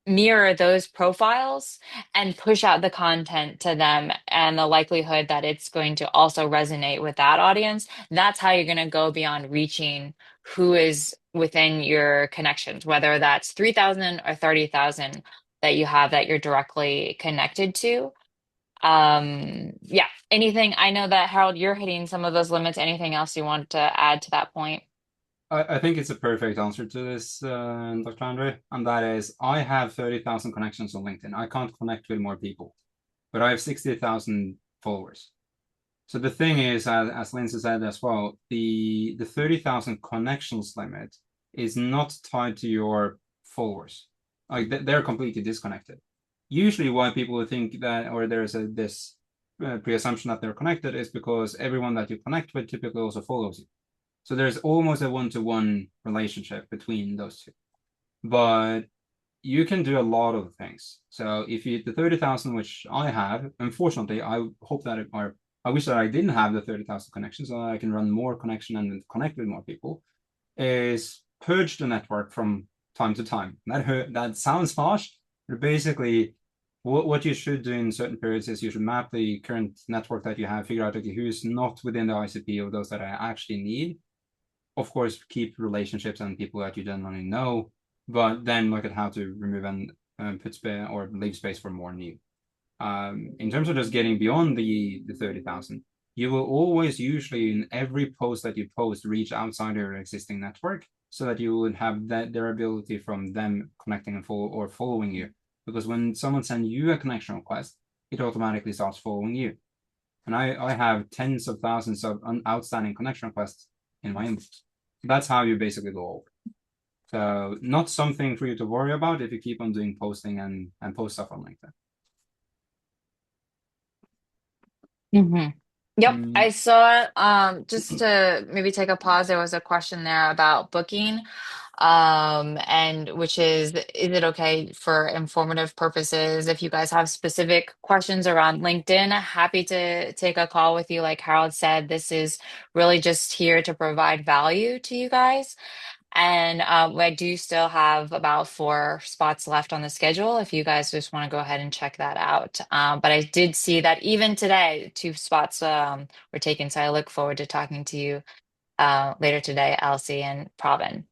Speaker 2: mirror those profiles and push out the content to them, and the likelihood that it's going to also resonate with that audience. That's how you're going to go beyond reaching who is within your connections, whether that's 3,000 or 30,000 that you have that you're directly connected to. Yeah, anything, I know that Harold, you're hitting some of those limits. Anything else you want to add to that point?
Speaker 1: I think it's a perfect answer to this, Dr. Andre, and that is I have 30,000 connections on LinkedIn. I can't connect with more people, but I have 60,000 followers. So the thing is, as Lindsay said as well, the 30,000 connections limit is not tied to your followers. Like they're completely disconnected. Usually, why people would think that, or there's this pre-assumption that they're connected, is because everyone that you connect with typically also follows you. So there's almost a one-to-one relationship between those two. But you can do a lot of things. So if you the 30,000, which I have, unfortunately, I hope that or I wish that I didn't have the 30,000 connections so that I can run more connection and connect with more people, is purge the network from time to time. That sounds harsh, but basically what you should do in certain periods is you should map the current network that you have, figure out okay, who's not within the ICP of those that I actually need, of course, keep relationships and people that you generally know, but then look at how to remove and put space or leave space for more new. In terms of just getting beyond the 30,000, you will always usually in every post that you post reach outside your existing network so that you would have that their ability from them connecting and following you. Because when someone sends you a connection request, it automatically starts following you. And I have tens of thousands of outstanding connection requests in my inbox. That's how you basically go over. So not something for you to worry about if you keep on doing posting and post stuff on LinkedIn.
Speaker 2: Hmm. Yep,
Speaker 1: Mm,
Speaker 2: I saw just to maybe take a pause, there was a question there about booking. And which is it okay for informative purposes? If you guys have specific questions around LinkedIn, happy to take a call with you. Like Harold said, this is really just here to provide value to you guys. And I do still have about 4 spots left on the schedule if you guys just want to go ahead and check that out. But I did see that even today, 2 spots were taken. So I look forward to talking to you later today, Elsie and Pravin.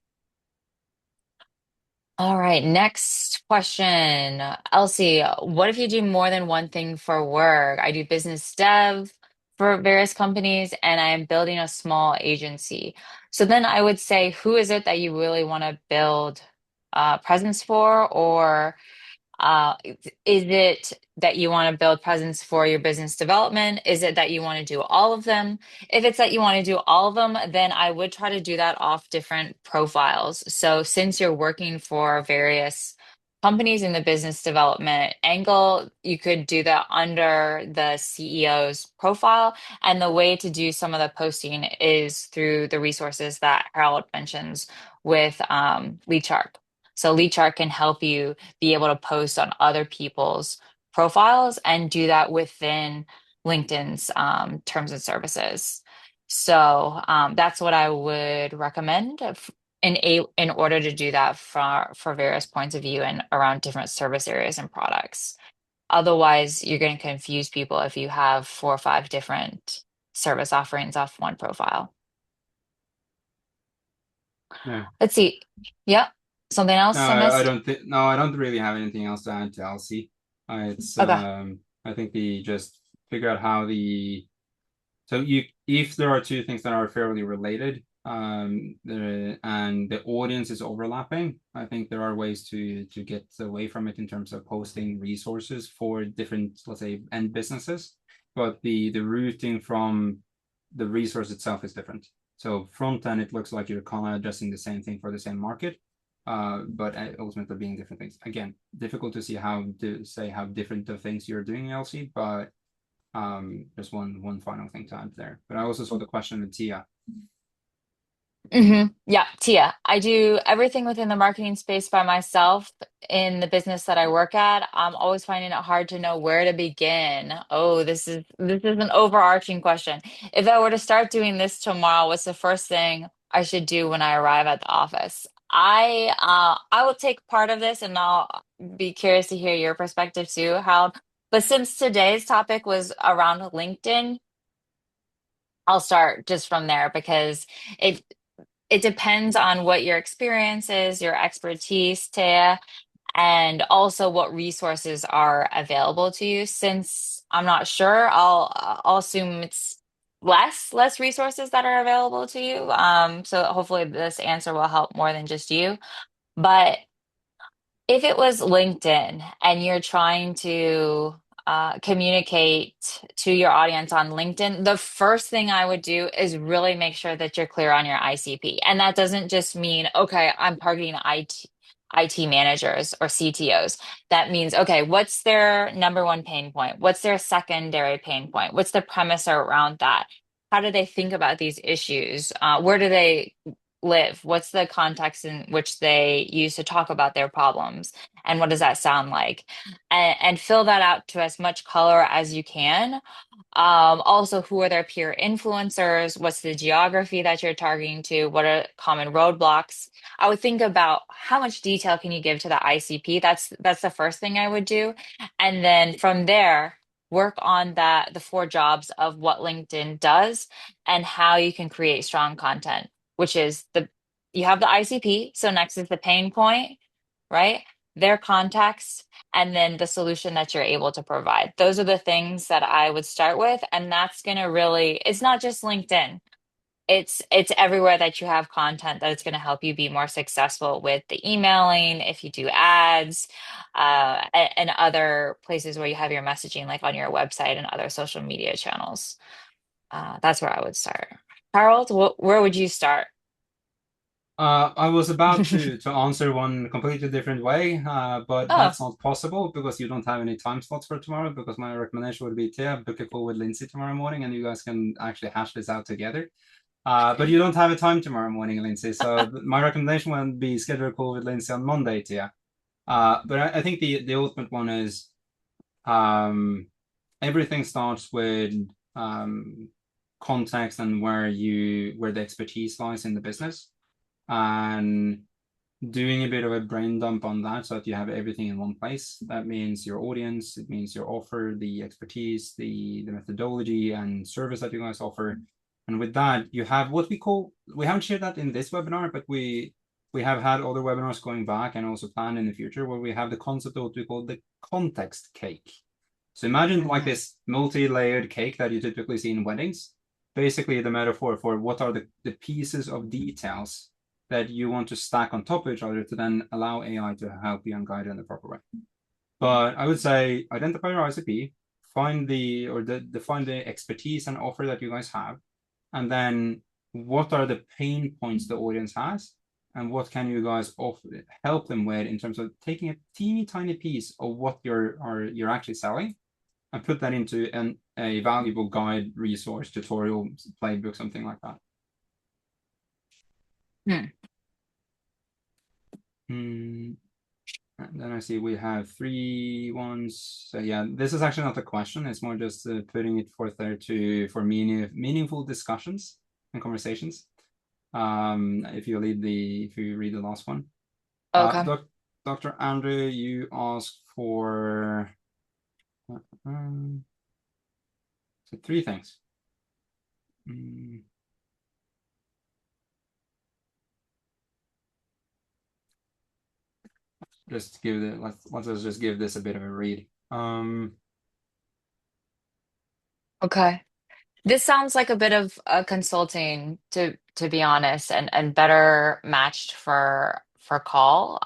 Speaker 2: All right, next question. Elsie, what if you do more than one thing for work? I do business dev for various companies and I am building a small agency. So then I would say, who is it that you really want to build presence for? Or Is it that you want to build presence for your business development? Is it that you want to do all of them? If it's that you want to do all of them, then I would try to do that off different profiles. So since you're working for various companies in the business development angle, you could do that under the CEO's profile. And the way to do some of the posting is through the resources that Harold mentions with LeadShark. So LeadShark can help you be able to post on other people's profiles and do that within LinkedIn's terms and services. So that's what I would recommend in order to do that for various points of view and around different service areas and products. Otherwise, you're going to confuse people if you have 4 or 5 different service offerings off one profile.
Speaker 1: Yeah.
Speaker 2: Let's see. Yep. Something
Speaker 1: No,
Speaker 2: else I
Speaker 1: I
Speaker 2: missed?
Speaker 1: don't think. No, I don't really have anything else to add to Elsie. It's
Speaker 2: Okay.
Speaker 1: I think the just figure out how the so you if there are two things that are fairly related, and the audience is overlapping, I think there are ways to get away from it in terms of posting resources for different, let's say, end businesses. But the routing from the resource itself is different. So front end, it looks like you're kind of addressing the same thing for the same market, but ultimately being different things. Again, difficult to see how to say how different the things you're doing, Elsie, but just one final thing to add there. But I also saw the question with Tia.
Speaker 2: Yeah, Tia. I do everything within the marketing space by myself in the business that I work at. I'm always finding it hard to know where to begin. Oh, this is an overarching question. If I were to start doing this tomorrow, what's the first thing I should do when I arrive at the office? I will take part of this and I'll be curious to hear your perspective too, Harold. But since today's topic was around LinkedIn, I'll start just from there because it it depends on what your experience is, your expertise, Taya, and also what resources are available to you. Since I'm not sure, I'll assume it's less resources that are available to you. So hopefully this answer will help more than just you. But if it was LinkedIn and you're trying to communicate to your audience on LinkedIn, the first thing I would do is really make sure that you're clear on your ICP. And that doesn't just mean, okay, I'm targeting IT managers or CTOs. That means, okay, what's their number one pain point? What's their secondary pain point? What's the premise around that? How do they think about these issues? Where do they live? What's the context in which they use to talk about their problems? And what does that sound like? And fill that out to as much color as you can. Also, who are their peer influencers? What's the geography that you're targeting to? What are common roadblocks? I would think about how much detail can you give to the ICP. That's the first thing I would do. And then from there, work on the 4 jobs of what LinkedIn does and how you can create strong content, which is the you have the ICP, so next is the pain point, right? Their context, and then the solution that you're able to provide. Those are the things that I would start with, and that's going to really, it's not just LinkedIn. It's everywhere that you have content that it's going to help you be more successful with the emailing, if you do ads, and other places where you have your messaging, like on your website and other social media channels. That's where I would start. Harold, where would you start?
Speaker 1: I was about to answer one completely different way, but
Speaker 2: Oh,
Speaker 1: that's not possible because you don't have any time slots for tomorrow. Because my recommendation would be to book a call with Lindsay tomorrow morning, and you guys can actually hash this out together. But you don't have a time tomorrow morning, Lindsay. So my recommendation would be schedule a call with Lindsay on Monday, Tia. But I think the ultimate one is um, everything starts with um, context and where the expertise lies in the business, and doing a bit of a brain dump on that so that you have everything in one place. That means your audience, it means your offer, the expertise, the methodology and service that you guys offer. And with that, you have what we haven't shared that in this webinar, but we have had other webinars going back and also planned in the future where we have the concept of what we call the context cake. So imagine like
Speaker 2: mhm.
Speaker 1: this multi-layered cake that you typically see in weddings. Basically, the metaphor for what are the pieces of details that you want to stack on top of each other to then allow AI to help you and guide you in the proper way. But I would say identify your ICP, find define the expertise and offer that you guys have, and then what are the pain points the audience has, and what can you guys help them with in terms of taking a teeny tiny piece of what you're actually selling and put that into a valuable guide, resource, tutorial, playbook, something like that.
Speaker 2: Hmm.
Speaker 1: And then I see we have 3 ones. So yeah, this is actually not a question. It's more just putting it forth there for meaningful discussions and conversations. If you read the last one,
Speaker 2: Okay.
Speaker 1: Dr. Andrew, you asked for so 3 things. Let's just give this a bit of a read.
Speaker 2: Okay. This sounds like a bit of consulting, to be honest, and better matched for call,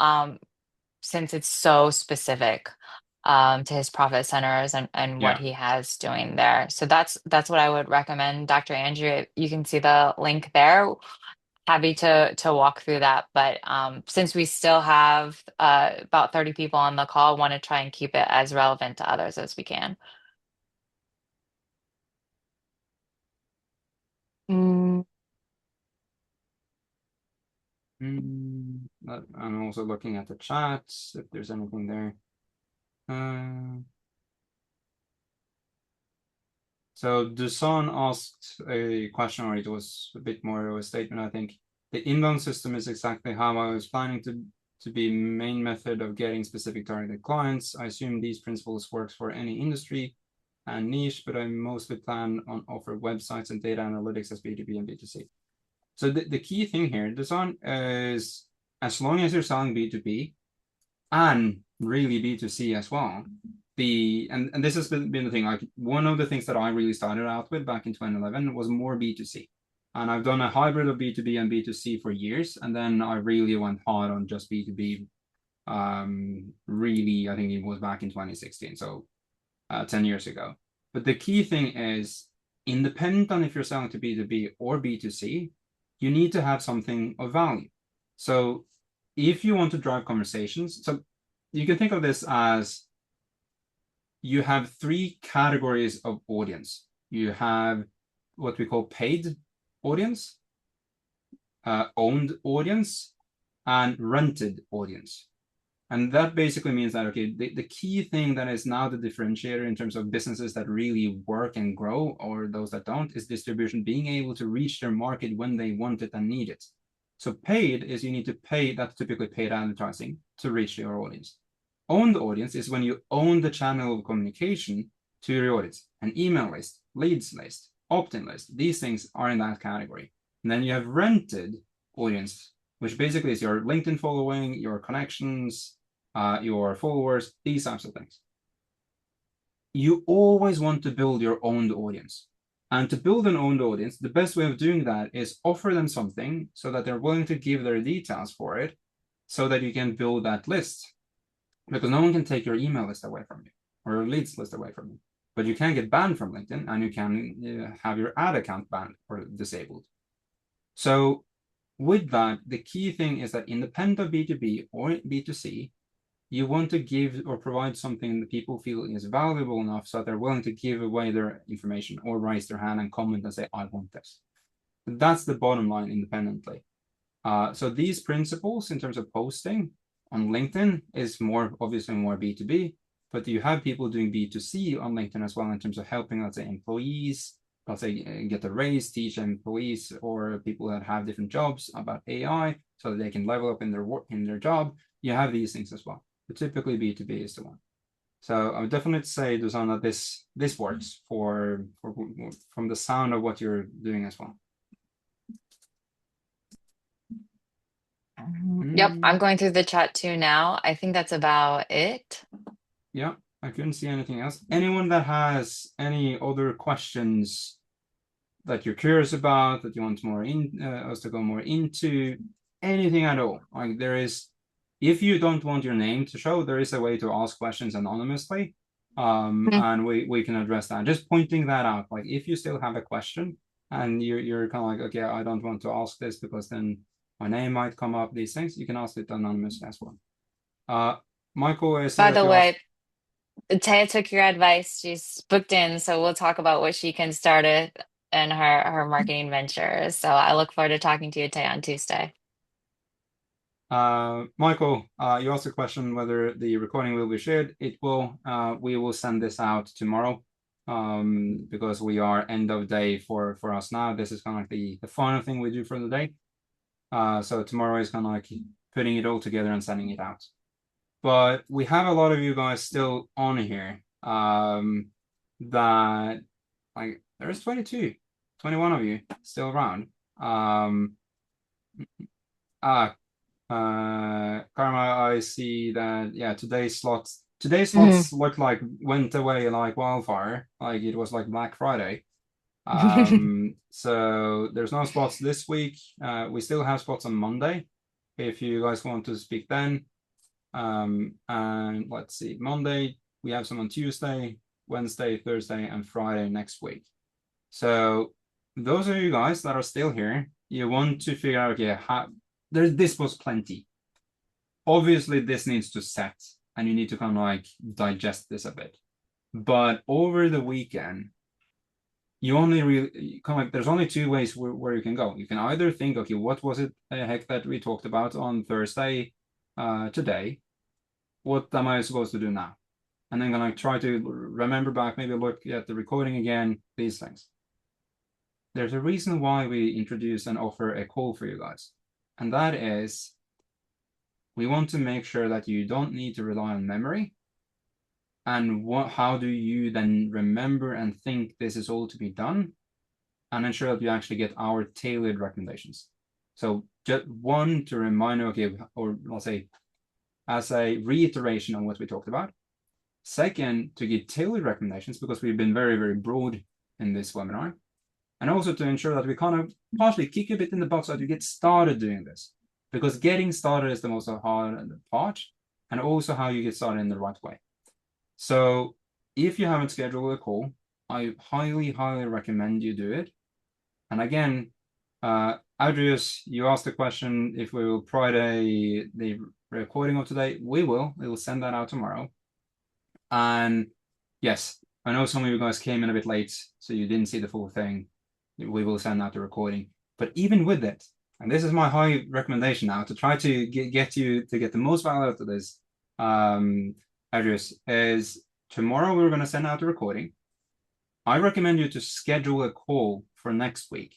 Speaker 2: since it's so specific to his profit centers and what
Speaker 1: Yeah.
Speaker 2: he has doing there. So that's what I would recommend, Dr. Andrew. You can see the link there. Happy to walk through that, but since we still have about 30 people on the call, want to try and keep it as relevant to others as we can. Mm,
Speaker 1: I'm also looking at the chats if there's anything there. So Dusan asked a question, or it was a bit more of a statement, I think. The inbound system is exactly how I was planning to be main method of getting specific targeted clients. I assume these principles works for any industry and niche, but I mostly plan on offer websites and data analytics as B2B and B2C. So the key thing here, Dusan, is as long as you're selling B2B and really B2C as well, and this has been the thing. Like one of the things that I really started out with back in 2011 was more B2C, and I've done a hybrid of B2B and B2C for years, and then I really went hard on just B2B. Really, I think it was back in 2016, so 10 years ago. But the key thing is, independent on if you're selling to B2B or B2C, you need to have something of value. So if you want to drive conversations, so you can think of this as you have 3 categories of audience. You have what we call paid audience, owned audience, and rented audience. And that basically means that, okay, the key thing that is now the differentiator in terms of businesses that really work and grow or those that don't is distribution, being able to reach their market when they want it and need it. So paid is you need to pay, that's typically paid advertising to reach your audience. Owned audience is when you own the channel of communication to your audience, an email list, leads list, opt-in list. These things are in that category. And then you have rented audience, which basically is your LinkedIn following, your connections, your followers, these types of things. You always want to build your own audience. And to build an owned audience, the best way of doing that is offer them something so that they're willing to give their details for it so that you can build that list. Because no one can take your email list away from you or your leads list away from you. But you can get banned from LinkedIn and you can have your ad account banned or disabled. So with that, the key thing is that independent of B2B or B2C, you want to give or provide something that people feel is valuable enough so that they're willing to give away their information or raise their hand and comment and say, I want this. That's the bottom line independently. So these principles in terms of posting on LinkedIn is obviously more B2B, but you have people doing B2C on LinkedIn as well in terms of helping, let's say, employees, let's say, get a raise, teach employees or people that have different jobs about AI so that they can level up in their work, in their job. You have these things as well. But typically B2B is the one. So I would definitely say, Dusan, that this works for from the sound of what you're doing as well.
Speaker 2: Yep, I'm going through the chat too now. I think that's about it.
Speaker 1: Yeah, I couldn't see anything else. Anyone that has any other questions that you're curious about, that you want more us to go more into, anything at all? Like there is If you don't want your name to show, there is a way to ask questions anonymously,
Speaker 2: Mhm.
Speaker 1: and we can address that. Just pointing that out, like if you still have a question and you're kind of like, okay, I don't want to ask this because then my name might come up. These things you can ask it anonymously as well. Uh, Michael, I see
Speaker 2: By
Speaker 1: that
Speaker 2: the
Speaker 1: you asked.
Speaker 2: way, Taya took your advice. She's booked in, so we'll talk about what she can start in her marketing ventures. So I look forward to talking to you, Taya, on Tuesday.
Speaker 1: Michael, you asked a question whether the recording will be shared. It will. We will send this out tomorrow, because we are end of day for us now. This is kind of like the final thing we do for the day. So tomorrow is kind of like putting it all together and sending it out. But we have a lot of you guys still on here. That like there's 22, 21 of you still around. Ah, Karma, I see that, yeah, today's
Speaker 2: Mhm.
Speaker 1: slots look like went away like wildfire, like it was like Black Friday. So there's no spots this week. We still have spots on Monday if you guys want to speak then. And let's see, Monday we have some on Tuesday, Wednesday, Thursday, and Friday next week. So those of you guys that are still here, you want to figure out, okay, how this was plenty. Obviously, this needs to set, and you need to kind of like digest this a bit. But over the weekend, you only really kind of like there's only two ways where you can go. You can either think, okay, what was it heck that we talked about on Thursday, today? What am I supposed to do now? And then gonna try to remember back, maybe look at the recording again, these things. There's a reason why we introduce and offer a call for you guys, and that is we want to make sure that you don't need to rely on memory. And how do you then remember and think this is all to be done and ensure that you actually get our tailored recommendations. So just one to remind, okay, or let's say as a reiteration on what we talked about. Second, to get tailored recommendations because we've been very, very broad in this webinar. And also to ensure that we kind of partially kick a bit in the box so that you get started doing this. Because getting started is the most hard part, and also how you get started in the right way. So if you haven't scheduled a call, I highly, highly recommend you do it. And again, Adrius, you asked the question if we will provide the recording of today. We will. We will send that out tomorrow. And yes, I know some of you guys came in a bit late, so you didn't see the full thing. We will send out the recording. But even with it, and this is my high recommendation now to try to get you to get the most value out of this, Adrius, is tomorrow we're going to send out the recording. I recommend you to schedule a call for next week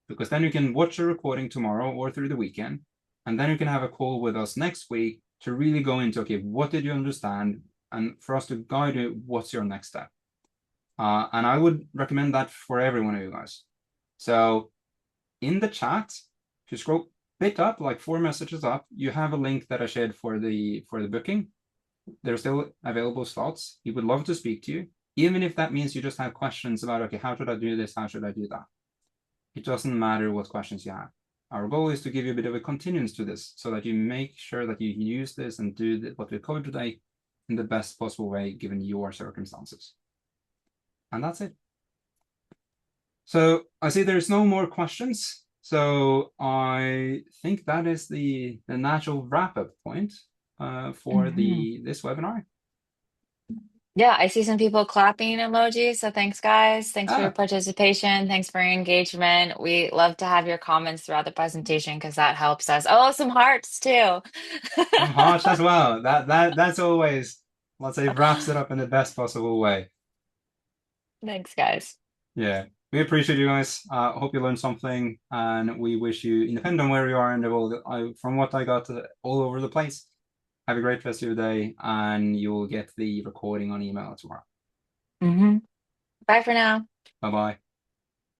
Speaker 1: because then you can watch a recording tomorrow or through the weekend, and then you can have a call with us next week to really go into, okay, what did you understand? And for us to guide you, what's your next step? And I would recommend that for every one of you guys. So in the chat, if you scroll bit up, like 4 messages up, you have a link that I shared for the booking. There's still available slots. We would love to speak to you, even if that means you just have questions about, okay, how should I do this? How should I do that? It doesn't matter what questions you have. Our goal is to give you a bit of a continuance to this so that you make sure that you can use this and do what we covered today in the best possible way given your circumstances. And that's it. So I see there's no more questions. So I think that is the natural wrap-up point for
Speaker 2: Mhm.
Speaker 1: this webinar.
Speaker 2: Yeah, I see some people clapping emojis. So thanks, guys. Thanks for your
Speaker 1: Ah,
Speaker 2: participation. Thanks for your engagement. We love to have your comments throughout the presentation because that helps us. Oh, some hearts too.
Speaker 1: some hearts as well. That's always, let's say, wraps it up in the best possible way.
Speaker 2: Thanks, guys.
Speaker 1: Yeah, we appreciate you guys. Hope you learned something, and we wish you, independent on where you are in the world, from what I got all over the place, have a great rest of your day, and you will get the recording on email tomorrow.
Speaker 2: Hmm. Bye for now.
Speaker 1: Bye bye.